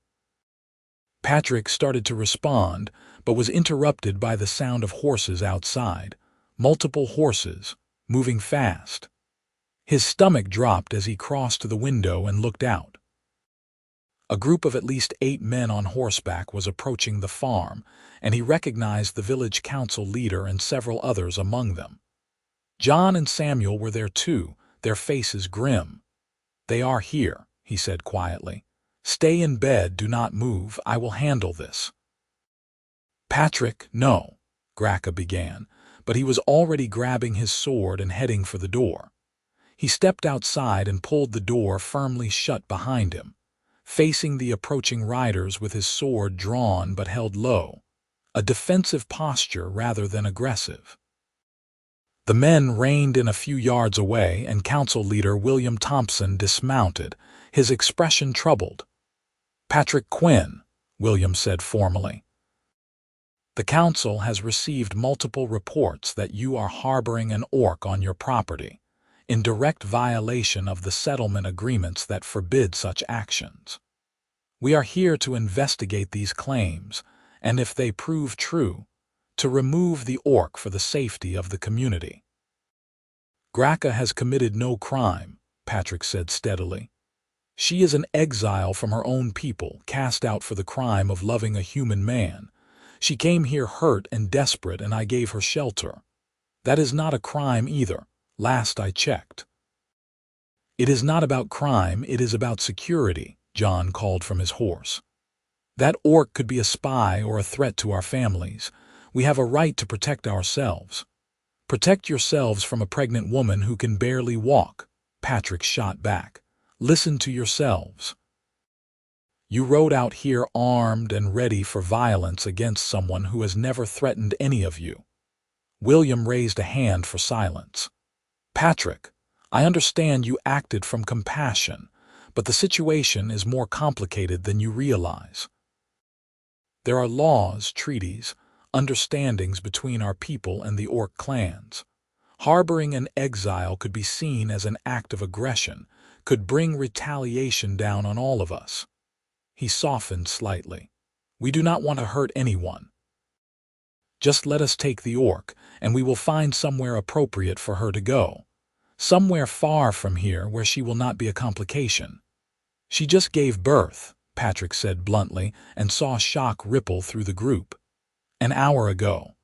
Patrick started to respond, but was interrupted by the sound of horses outside. Multiple horses, moving fast. His stomach dropped as he crossed to the window and looked out. A group of at least 8 men on horseback was approaching the farm, and he recognized the village council leader and several others among them. John and Samuel were there too, their faces grim. "They are here," he said quietly. "Stay in bed, do not move, I will handle this." "Patrick, no," Grakka began, but he was already grabbing his sword and heading for the door. He stepped outside and pulled the door firmly shut behind him, facing the approaching riders with his sword drawn but held low, a defensive posture rather than aggressive. The men reined in a few yards away, and council leader William Thompson dismounted, his expression troubled. "Patrick Quinn," William said formally. "The council has received multiple reports that you are harboring an orc on your property, in direct violation of the settlement agreements that forbid such actions. We are here to investigate these claims, and if they prove true, to remove the orc for the safety of the community." "Grakka has committed no crime," Patrick said steadily. "She is an exile from her own people, cast out for the crime of loving a human man. She came here hurt and desperate, and I gave her shelter. That is not a crime either, last I checked." "It is not about crime, it is about security," John called from his horse. "That orc could be a spy or a threat to our families. We have a right to protect ourselves." "Protect yourselves from a pregnant woman who can barely walk," Patrick shot back. "Listen to yourselves. You rode out here armed and ready for violence against someone who has never threatened any of you." William raised a hand for silence. "Patrick, I understand you acted from compassion, but the situation is more complicated than you realize. There are laws, treaties, understandings between our people and the orc clans. Harboring an exile could be seen as an act of aggression, could bring retaliation down on all of us." He softened slightly. "We do not want to hurt anyone. Just let us take the orc, and we will find somewhere appropriate for her to go. Somewhere far from here where she will not be a complication. She just gave birth," Patrick said bluntly, and saw shock ripple through the group. "An hour ago.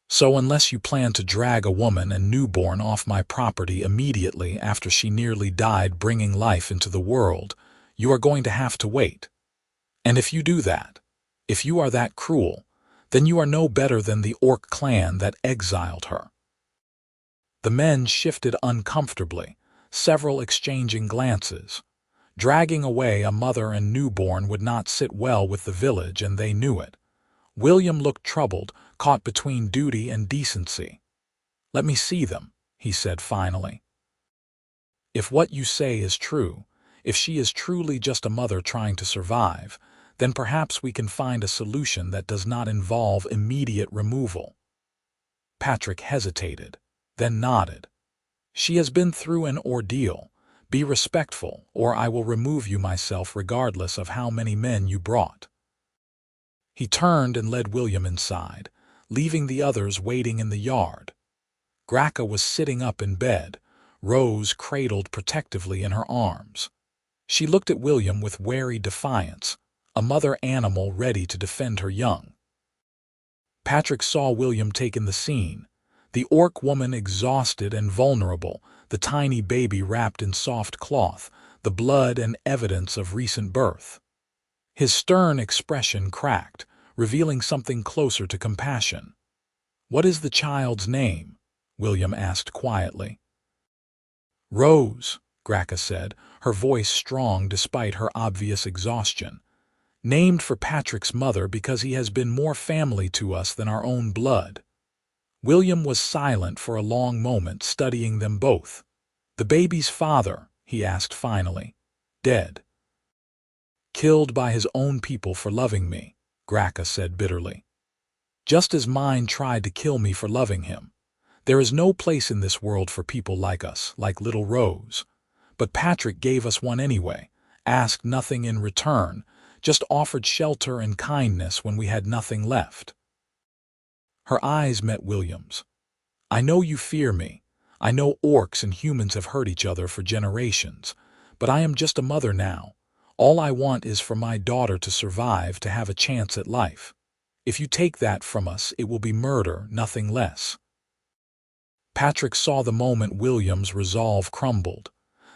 So unless you plan to drag a woman and newborn off my property immediately after she nearly died bringing life into the world, you are going to have to wait. And if you do that, if you are that cruel, Then you are no better than the orc clan that exiled her." The men shifted uncomfortably, several exchanging glances. Dragging away a mother and newborn would not sit well with the village, and they knew it. William looked troubled, caught between duty and decency. "Let me see them," he said finally. "If what you say is true, if she is truly just a mother trying to survive, then perhaps we can find a solution that does not involve immediate removal." Patrick hesitated, then nodded. "She has been through an ordeal. Be respectful, or I will remove you myself regardless of how many men you brought." He turned and led William inside, leaving the others waiting in the yard. Grakka was sitting up in bed, Rose cradled protectively in her arms. She looked at William with wary defiance, a mother animal ready to defend her young. Patrick saw William take in the scene, the orc woman exhausted and vulnerable, the tiny baby wrapped in soft cloth, the blood and evidence of recent birth. His stern expression cracked, revealing something closer to compassion. "What is the child's name?" William asked quietly. "Rose," Grakka said, her voice strong despite her obvious exhaustion. "Named for Patrick's mother because he has been more family to us than our own blood." William was silent for a long moment, studying them both. "The baby's father," he asked finally. "Dead." "Killed by his own people for loving me," Grakka said bitterly. "Just as mine tried to kill me for loving him. There is no place in this world for people like us, like little Rose. But Patrick gave us one anyway, asked nothing in return, just offered shelter and kindness when we had nothing left." Her eyes met William's. "I know you fear me. I know orcs and humans have hurt each other for generations. But I am just a mother now. All I want is for my daughter to survive, to have a chance at life. If you take that from us, it will be murder, nothing less." Patrick saw the moment William's resolve crumbled.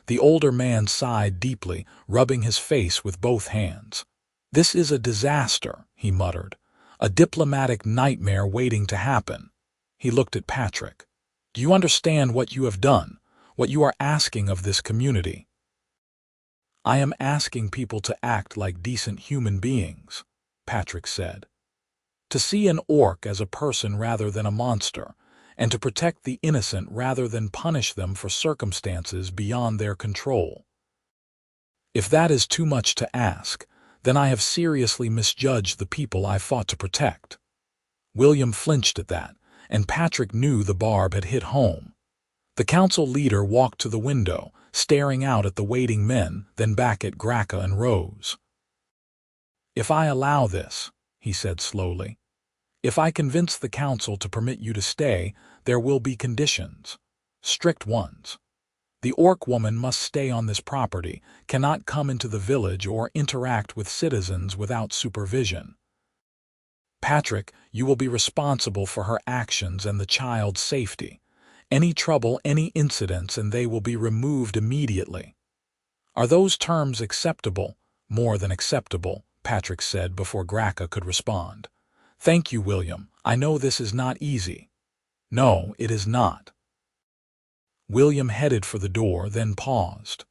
The older man sighed deeply, rubbing his face with both hands. "This is a disaster," he muttered. "A diplomatic nightmare waiting to happen." He looked at Patrick. "Do you understand what you have done, what you are asking of this community?" "I am asking people to act like decent human beings," Patrick said. "To see an orc as a person rather than a monster, and to protect the innocent rather than punish them for circumstances beyond their control. If that is too much to ask, then I have seriously misjudged the people I fought to protect." William flinched at that, and Patrick knew the barb had hit home. The council leader walked to the window, staring out at the waiting men, then back at Grakka and Rose. "If I allow this," he said slowly, "if I convince the council to permit you to stay, there will be conditions. Strict ones. The orc woman must stay on this property, cannot come into the village or interact with citizens without supervision. Patrick, you will be responsible for her actions and the child's safety. Any trouble, any incidents, and they will be removed immediately." "Are those terms acceptable?" "More than acceptable," Patrick said before Grakka could respond. "Thank you, William. I know this is not easy." "No, it is not." William headed for the door, then paused.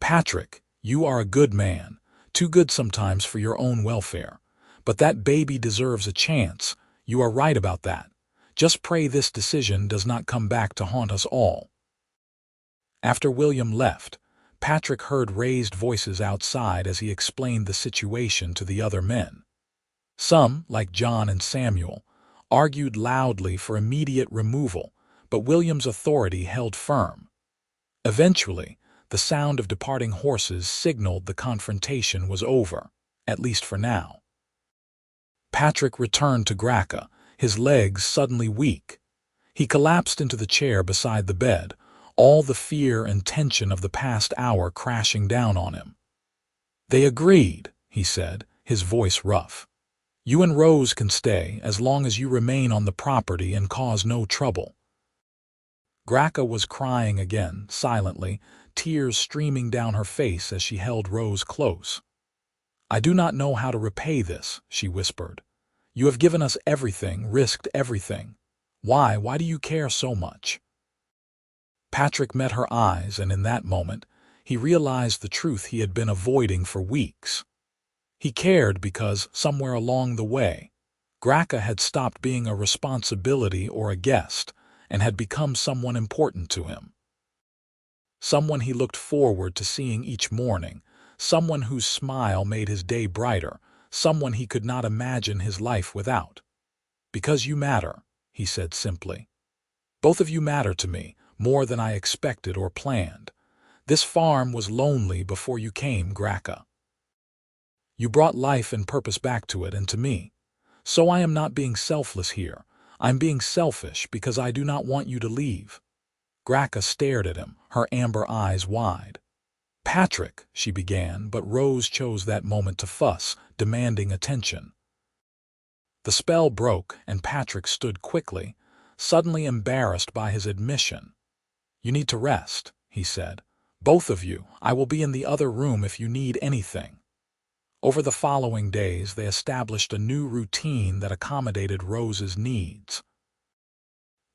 "Patrick, you are a good man, too good sometimes for your own welfare. But that baby deserves a chance. You are right about that. Just pray this decision does not come back to haunt us all." After William left, Patrick heard raised voices outside as he explained the situation to the other men. Some, like John and Samuel, argued loudly for immediate removal, but William's authority held firm. Eventually, the sound of departing horses signaled the confrontation was over, at least for now. Patrick returned to Grakka, his legs suddenly weak. He collapsed into the chair beside the bed, all the fear and tension of the past hour crashing down on him. "They agreed," he said, his voice rough. "You and Rose can stay as long as you remain on the property and cause no trouble." Grakka was crying again, silently, tears streaming down her face as she held Rose close. "I do not know how to repay this," she whispered. You have given us everything, risked everything. Why? Why do you care so much?" Patrick met her eyes, and in that moment, he realized the truth he had been avoiding for weeks. He cared because, somewhere along the way, Grakka had stopped being a responsibility or a guest and had become someone important to him. Someone he looked forward to seeing each morning, someone whose smile made his day brighter, someone he could not imagine his life without. "Because you matter," he said simply. "Both of you matter to me, more than I expected or planned. This farm was lonely before you came, Grakka. You brought life and purpose back to it and to me. So I am not being selfless here. I'm being selfish because I do not want you to leave." Grakka stared at him, her amber eyes wide. "Patrick," she began, but Rose chose that moment to fuss, demanding attention. The spell broke, and Patrick stood quickly, suddenly embarrassed by his admission. "You need to rest," he said. "Both of you. I will be in the other room if you need anything." Over the following days, they established a new routine that accommodated Rose's needs.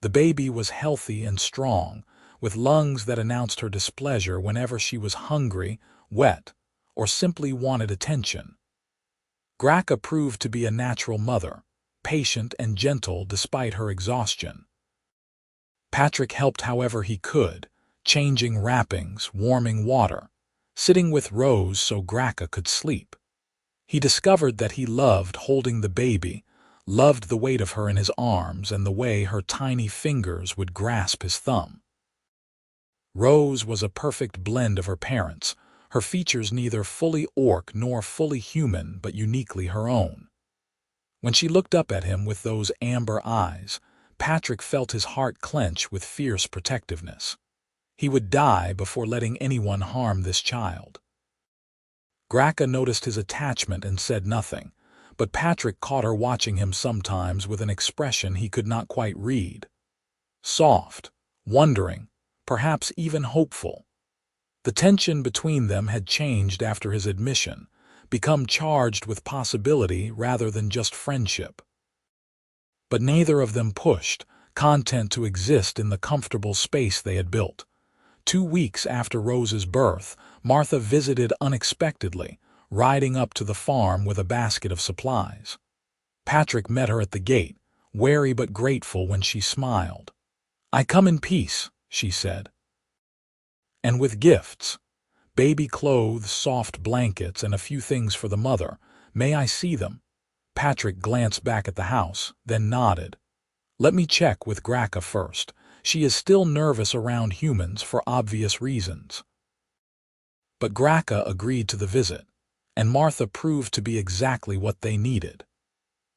The baby was healthy and strong, with lungs that announced her displeasure whenever she was hungry, wet, or simply wanted attention. Grakka proved to be a natural mother, patient and gentle despite her exhaustion. Patrick helped however he could, changing wrappings, warming water, sitting with Rose so Grakka could sleep. He discovered that he loved holding the baby, loved the weight of her in his arms and the way her tiny fingers would grasp his thumb. Rose was a perfect blend of her parents, her features neither fully orc nor fully human but uniquely her own. When she looked up at him with those amber eyes, Patrick felt his heart clench with fierce protectiveness. He would die before letting anyone harm this child. Grakka noticed his attachment and said nothing, but Patrick caught her watching him sometimes with an expression he could not quite read. Soft, wondering, perhaps even hopeful. The tension between them had changed after his admission, become charged with possibility rather than just friendship. But neither of them pushed, content to exist in the comfortable space they had built. 2 weeks after Rose's birth, Martha visited unexpectedly, riding up to the farm with a basket of supplies. Patrick met her at the gate, wary but grateful when she smiled. "I come in peace," she said. "And with gifts. Baby clothes, soft blankets, and a few things for the mother. May I see them?" Patrick glanced back at the house, then nodded. "Let me check with Grakka first. She is still nervous around humans for obvious reasons." But Grakka agreed to the visit, and Martha proved to be exactly what they needed.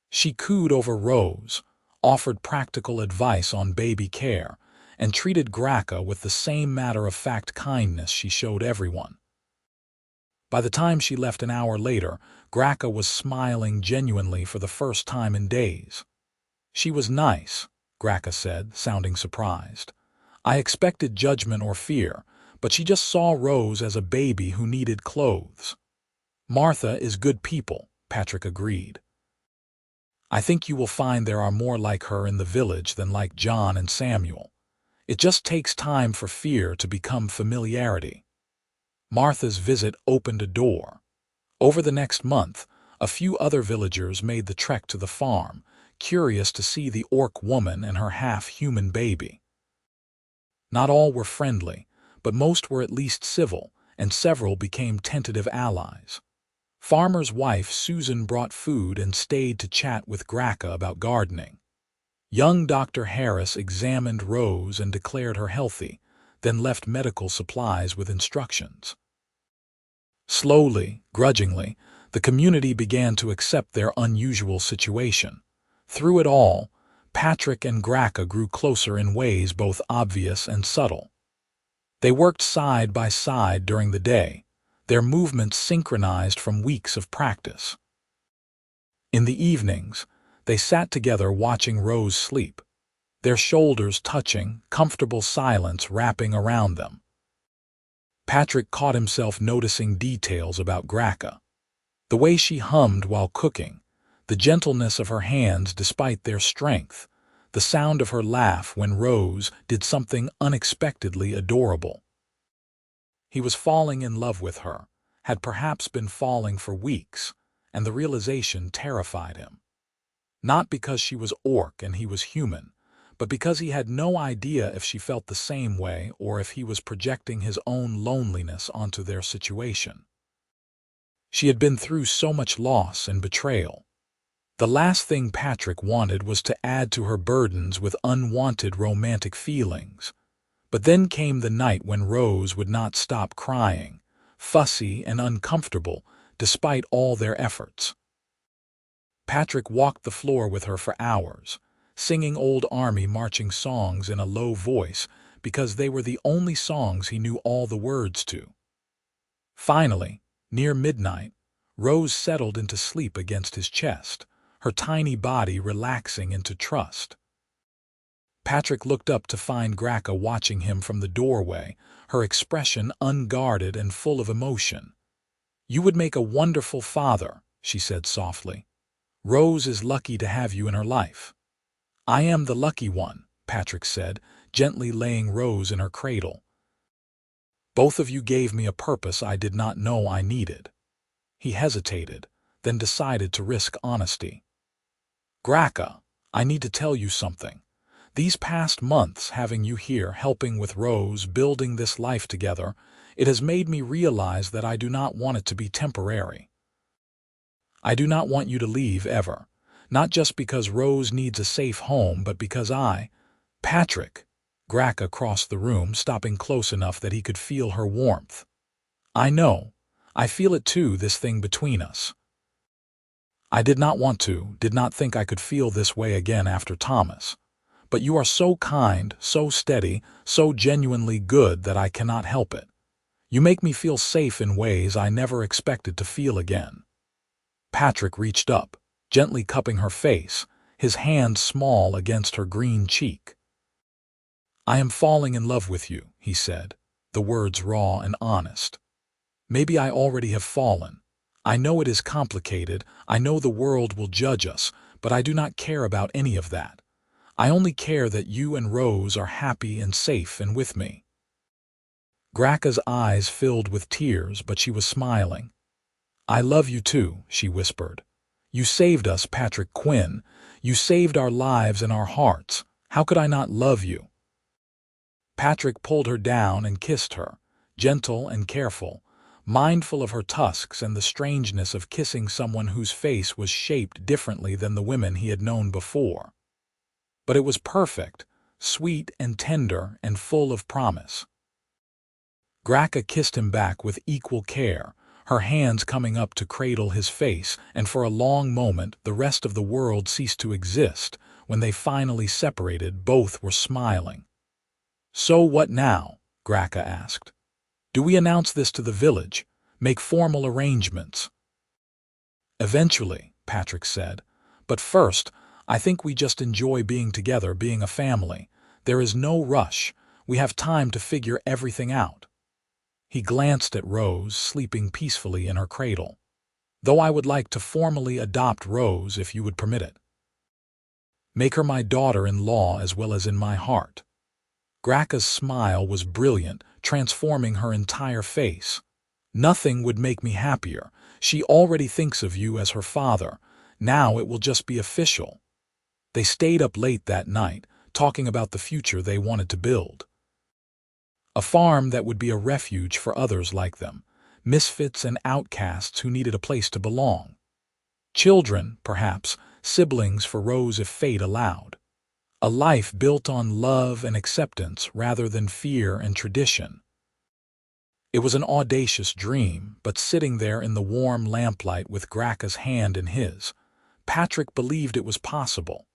She cooed over Rose, offered practical advice on baby care, and treated Grakka with the same matter-of-fact kindness she showed everyone. By the time she left an hour later, Grakka was smiling genuinely for the first time in days. "She was nice," Grakka said, sounding surprised. "I expected judgment or fear, but she just saw Rose as a baby who needed clothes." "Martha is good people," Patrick agreed. "I think you will find there are more like her in the village than like John and Samuel. It just takes time for fear to become familiarity." Martha's visit opened a door. Over the next month, a few other villagers made the trek to the farm, curious to see the orc woman and her half-human baby. Not all were friendly, but most were at least civil, and several became tentative allies. Farmer's wife Susan brought food and stayed to chat with Grakka about gardening. Young Dr. Harris examined Rose and declared her healthy, then left medical supplies with instructions. Slowly, grudgingly, the community began to accept their unusual situation. Through it all, Patrick and Grakka grew closer in ways both obvious and subtle. They worked side by side during the day, their movements synchronized from weeks of practice. In the evenings, they sat together watching Rose sleep, their shoulders touching, comfortable silence wrapping around them. Patrick caught himself noticing details about Grakka. The way she hummed while cooking, the gentleness of her hands despite their strength, the sound of her laugh when Rose did something unexpectedly adorable. He was falling in love with her, had perhaps been falling for weeks, and the realization terrified him. Not because she was orc and he was human, but because he had no idea if she felt the same way or if he was projecting his own loneliness onto their situation. She had been through so much loss and betrayal. The last thing Patrick wanted was to add to her burdens with unwanted romantic feelings. But then came the night when Rose would not stop crying, fussy and uncomfortable, despite all their efforts. Patrick walked the floor with her for hours, singing old army marching songs in a low voice because they were the only songs he knew all the words to. Finally, near midnight, Rose settled into sleep against his chest, her tiny body relaxing into trust. Patrick looked up to find Grakka watching him from the doorway, her expression unguarded and full of emotion. "You would make a wonderful father," she said softly. "Rose is lucky to have you in her life." "I am the lucky one," Patrick said, gently laying Rose in her cradle. "Both of you gave me a purpose I did not know I needed." He hesitated, then decided to risk honesty. "Grakka, I need to tell you something. These past months having you here helping with Rose building this life together, it has made me realize that I do not want it to be temporary. I do not want you to leave ever, not just because Rose needs a safe home, but because Patrick, Grakka crossed the room, stopping close enough that he could feel her warmth. "I know. I feel it too, this thing between us. I did not think I could feel this way again after Thomas. But you are so kind, so steady, so genuinely good that I cannot help it. You make me feel safe in ways I never expected to feel again." Patrick reached up, gently cupping her face, his hand small against her green cheek. "I am falling in love with you," he said, the words raw and honest. "Maybe I already have fallen. I know it is complicated, I know the world will judge us, but I do not care about any of that. I only care that you and Rose are happy and safe and with me." Grakka's eyes filled with tears, but she was smiling. "I love you too," she whispered. "You saved us, Patrick Quinn. You saved our lives and our hearts. How could I not love you?" Patrick pulled her down and kissed her, gentle and careful, mindful of her tusks and the strangeness of kissing someone whose face was shaped differently than the women he had known before. But it was perfect, sweet and tender and full of promise. Grakka kissed him back with equal care, her hands coming up to cradle his face, and for a long moment the rest of the world ceased to exist. When they finally separated, both were smiling. "So what now?" Grakka asked. "Do we announce this to the village? Make formal arrangements?" "Eventually," Patrick said. "But first, I think we just enjoy being together, being a family. There is no rush. We have time to figure everything out." He glanced at Rose, sleeping peacefully in her cradle. "Though I would like to formally adopt Rose if you would permit it. Make her my daughter-in-law as well as in my heart." Grakka's smile was brilliant, transforming her entire face. "Nothing would make me happier. She already thinks of you as her father. Now it will just be official." They stayed up late that night, talking about the future they wanted to build. A farm that would be a refuge for others like them, misfits and outcasts who needed a place to belong. Children, perhaps, siblings for Rose if fate allowed. A life built on love and acceptance rather than fear and tradition. It was an audacious dream, but sitting there in the warm lamplight with Grakka's hand in his, Patrick believed it was possible.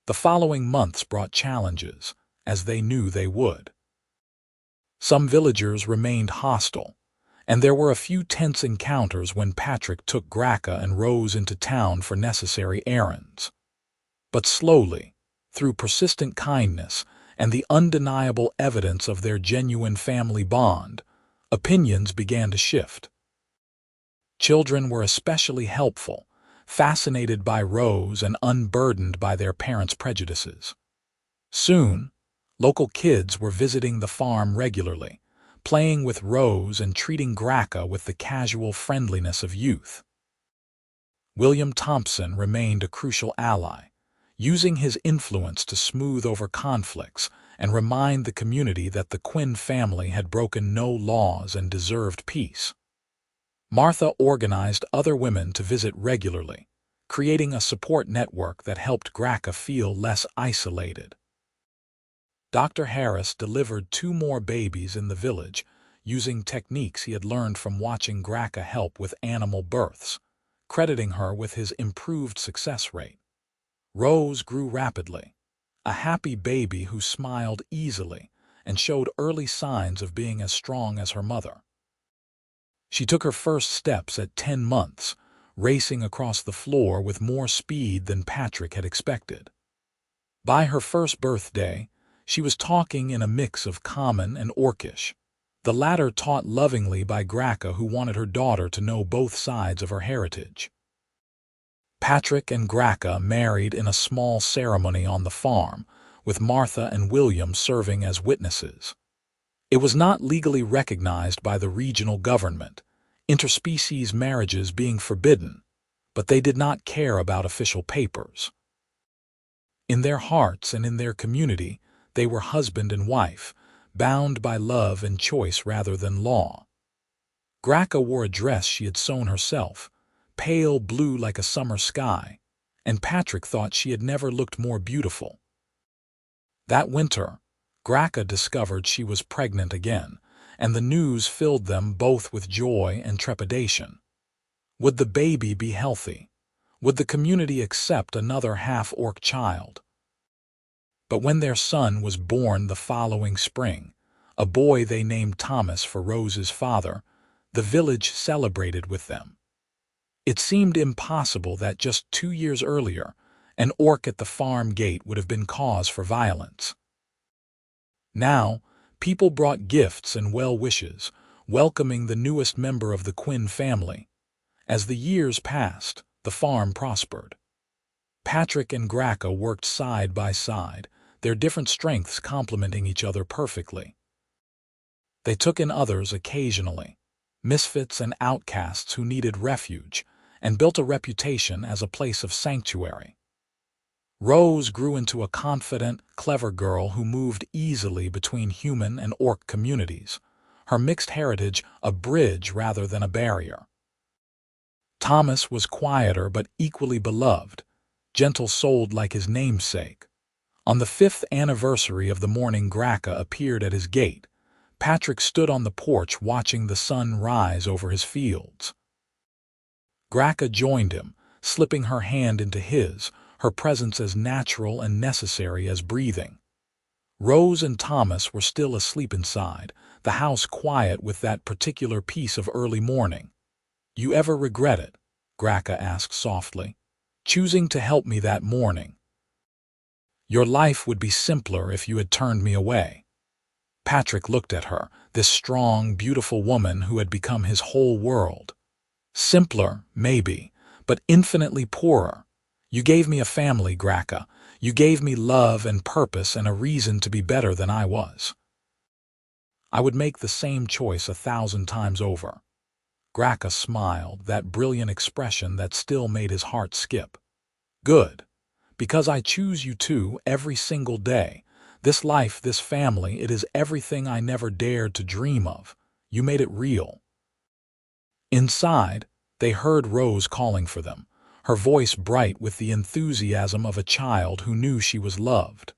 The following months brought challenges, as they knew they would. Some villagers remained hostile, and there were a few tense encounters when Patrick took Grakka and Rose into town for necessary errands. But slowly, through persistent kindness and the undeniable evidence of their genuine family bond, opinions began to shift. Children were especially helpful, fascinated by Rose and unburdened by their parents' prejudices. Soon, local kids were visiting the farm regularly, playing with Rose and treating Grakka with the casual friendliness of youth. William Thompson remained a crucial ally, using his influence to smooth over conflicts and remind the community that the Quinn family had broken no laws and deserved peace. Martha organized other women to visit regularly, creating a support network that helped Grakka feel less isolated. Dr. Harris delivered 2 more babies in the village, using techniques he had learned from watching Grakka help with animal births, crediting her with his improved success rate. Rose grew rapidly, a happy baby who smiled easily and showed early signs of being as strong as her mother. She took her first steps at 10 months, racing across the floor with more speed than Patrick had expected. By her first birthday, she was talking in a mix of common and orcish, the latter taught lovingly by Grakka, who wanted her daughter to know both sides of her heritage. Patrick and Grakka married in a small ceremony on the farm, with Martha and William serving as witnesses. It was not legally recognized by the regional government, interspecies marriages being forbidden, but they did not care about official papers. In their hearts and in their community, they were husband and wife, bound by love and choice rather than law. Grakka wore a dress she had sewn herself, pale blue like a summer sky, and Patrick thought she had never looked more beautiful. That winter, Grakka discovered she was pregnant again, and the news filled them both with joy and trepidation. Would the baby be healthy? Would the community accept another half-orc child? But when their son was born the following spring, a boy they named Thomas for Rose's father, the village celebrated with them. It seemed impossible that just 2 years earlier, an orc at the farm gate would have been cause for violence. Now, people brought gifts and well wishes, welcoming the newest member of the Quinn family. As the years passed, the farm prospered. Patrick and Grakka worked side by side, their different strengths complementing each other perfectly. They took in others occasionally, misfits and outcasts who needed refuge, and built a reputation as a place of sanctuary. Rose grew into a confident, clever girl who moved easily between human and orc communities, her mixed heritage a bridge rather than a barrier. Thomas was quieter but equally beloved, gentle-souled like his namesake. On the 5th anniversary of the morning Grakka appeared at his gate, Patrick stood on the porch watching the sun rise over his fields. Grakka joined him, slipping her hand into his, her presence as natural and necessary as breathing. Rose and Thomas were still asleep inside, the house quiet with that particular peace of early morning. "You ever regret it?" Grakka asked softly. "Choosing to help me that morning? Your life would be simpler if you had turned me away." Patrick looked at her, this strong, beautiful woman who had become his whole world. "Simpler, maybe, but infinitely poorer. You gave me a family, Grakka. You gave me love and purpose and a reason to be better than I was. I would make the same choice 1,000 times over." Grakka smiled, that brilliant expression that still made his heart skip. "Good. Because I choose you too every single day. This life, this family, it is everything I never dared to dream of. You made it real." Inside, they heard Rose calling for them, her voice bright with the enthusiasm of a child who knew she was loved.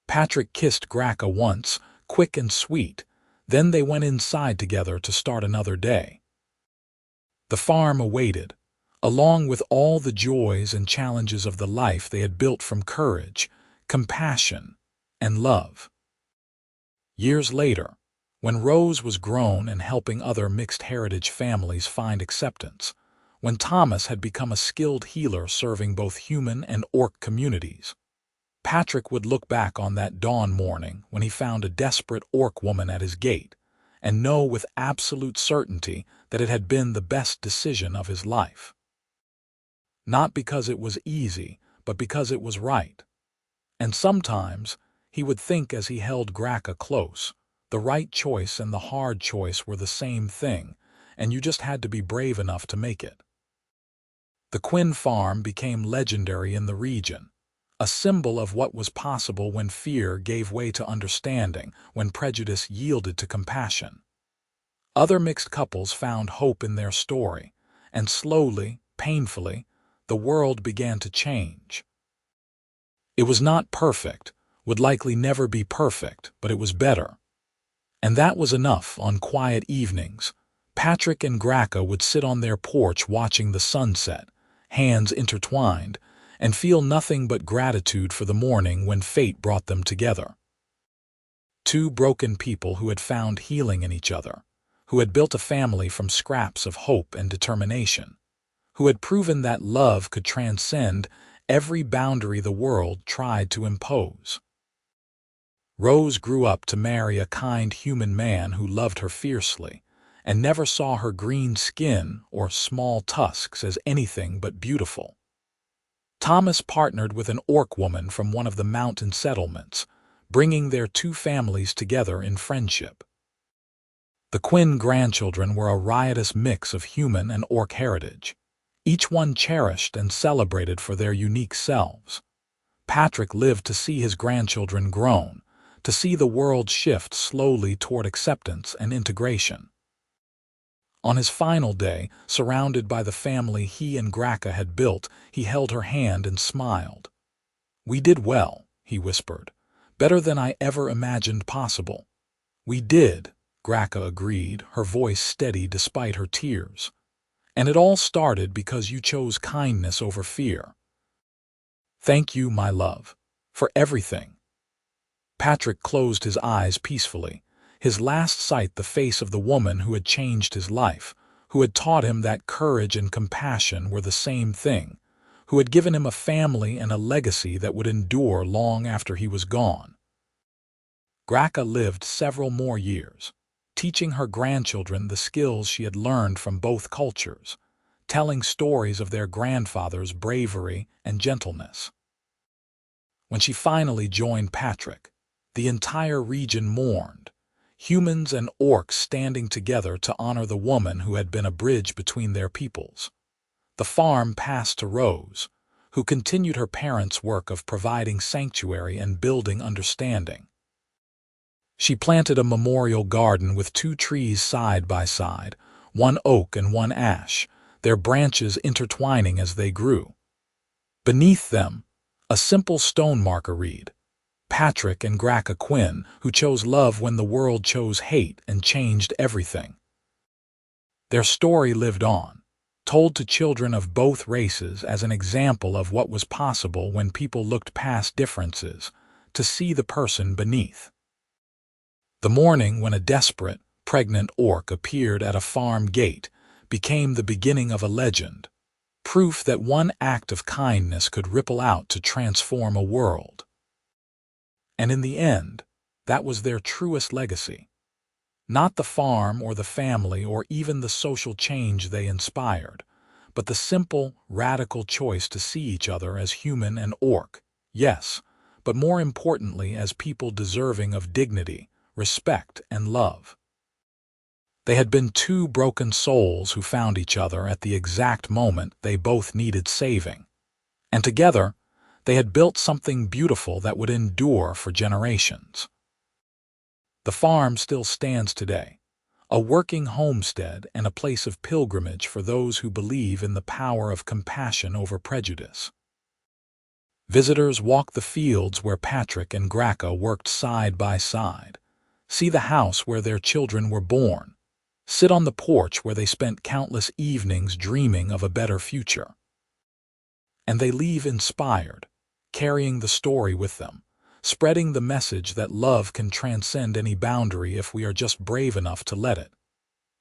Patrick kissed Grakka once, quick and sweet, then they went inside together to start another day. The farm awaited, along with all the joys and challenges of the life they had built from courage, compassion, and love. Years later, when Rose was grown and helping other mixed heritage families find acceptance, when Thomas had become a skilled healer serving both human and orc communities, Patrick would look back on that dawn morning when he found a desperate orc woman at his gate and know with absolute certainty that it had been the best decision of his life. not because it was easy, but because it was right. And sometimes, he would think as he held Grakka close, the right choice and the hard choice were the same thing, and you just had to be brave enough to make it. The Quinn farm became legendary in the region, a symbol of what was possible when fear gave way to understanding, when prejudice yielded to compassion. Other mixed couples found hope in their story, and slowly, painfully, the world began to change. It was not perfect, would likely never be perfect, but it was better. And that was enough. On quiet evenings, Patrick and Grakka would sit on their porch watching the sunset, hands intertwined, and feel nothing but gratitude for the morning when fate brought them together. Two broken people who had found healing in each other, who had built a family from scraps of hope and determination, who had proven that love could transcend every boundary the world tried to impose. Rose grew up to marry a kind human man who loved her fiercely, and never saw her green skin or small tusks as anything but beautiful. Thomas partnered with an orc woman from one of the mountain settlements, bringing their two families together in friendship. The Quinn grandchildren were a riotous mix of human and orc heritage, each one cherished and celebrated for their unique selves. Patrick lived to see his grandchildren grown, to see the world shift slowly toward acceptance and integration. On his final day, surrounded by the family he and Grakka had built, he held her hand and smiled. "We did well," he whispered. "Better than I ever imagined possible." "We did," Grakka agreed, her voice steady despite her tears. "And it all started because you chose kindness over fear. Thank you, my love, for everything." Patrick closed his eyes peacefully, his last sight the face of the woman who had changed his life, who had taught him that courage and compassion were the same thing, who had given him a family and a legacy that would endure long after he was gone. Grakka lived several more years, teaching her grandchildren the skills she had learned from both cultures, telling stories of their grandfather's bravery and gentleness. When she finally joined Patrick, the entire region mourned, humans and orcs standing together to honor the woman who had been a bridge between their peoples. The farm passed to Rose, who continued her parents' work of providing sanctuary and building understanding. She planted a memorial garden with two trees side by side, one oak and one ash, their branches intertwining as they grew. Beneath them, a simple stone marker read, "Patrick and Grakka Quinn, who chose love when the world chose hate and changed everything." Their story lived on, told to children of both races as an example of what was possible when people looked past differences to see the person beneath. The morning when a desperate, pregnant orc appeared at a farm gate became the beginning of a legend, proof that one act of kindness could ripple out to transform a world. And in the end, that was their truest legacy. Not the farm or the family or even the social change they inspired, but the simple, radical choice to see each other as human and orc, yes, but more importantly as people deserving of dignity, respect, and love. They had been two broken souls who found each other at the exact moment they both needed saving. And together, they had built something beautiful that would endure for generations. The farm still stands today, a working homestead and a place of pilgrimage for those who believe in the power of compassion over prejudice. Visitors walk the fields where Patrick and Grakka worked side by side, see the house where their children were born, sit on the porch where they spent countless evenings dreaming of a better future. And they leave inspired, carrying the story with them, spreading the message that love can transcend any boundary if we are just brave enough to let it.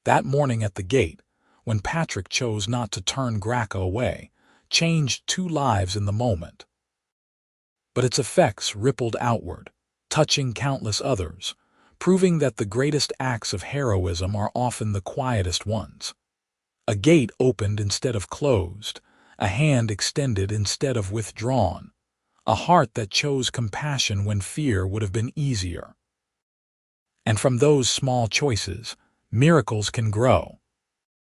That morning at the gate, when Patrick chose not to turn Grakka away, changed two lives in the moment. But its effects rippled outward, touching countless others, proving that the greatest acts of heroism are often the quietest ones. A gate opened instead of closed, a hand extended instead of withdrawn, a heart that chose compassion when fear would have been easier. And from those small choices, miracles can grow.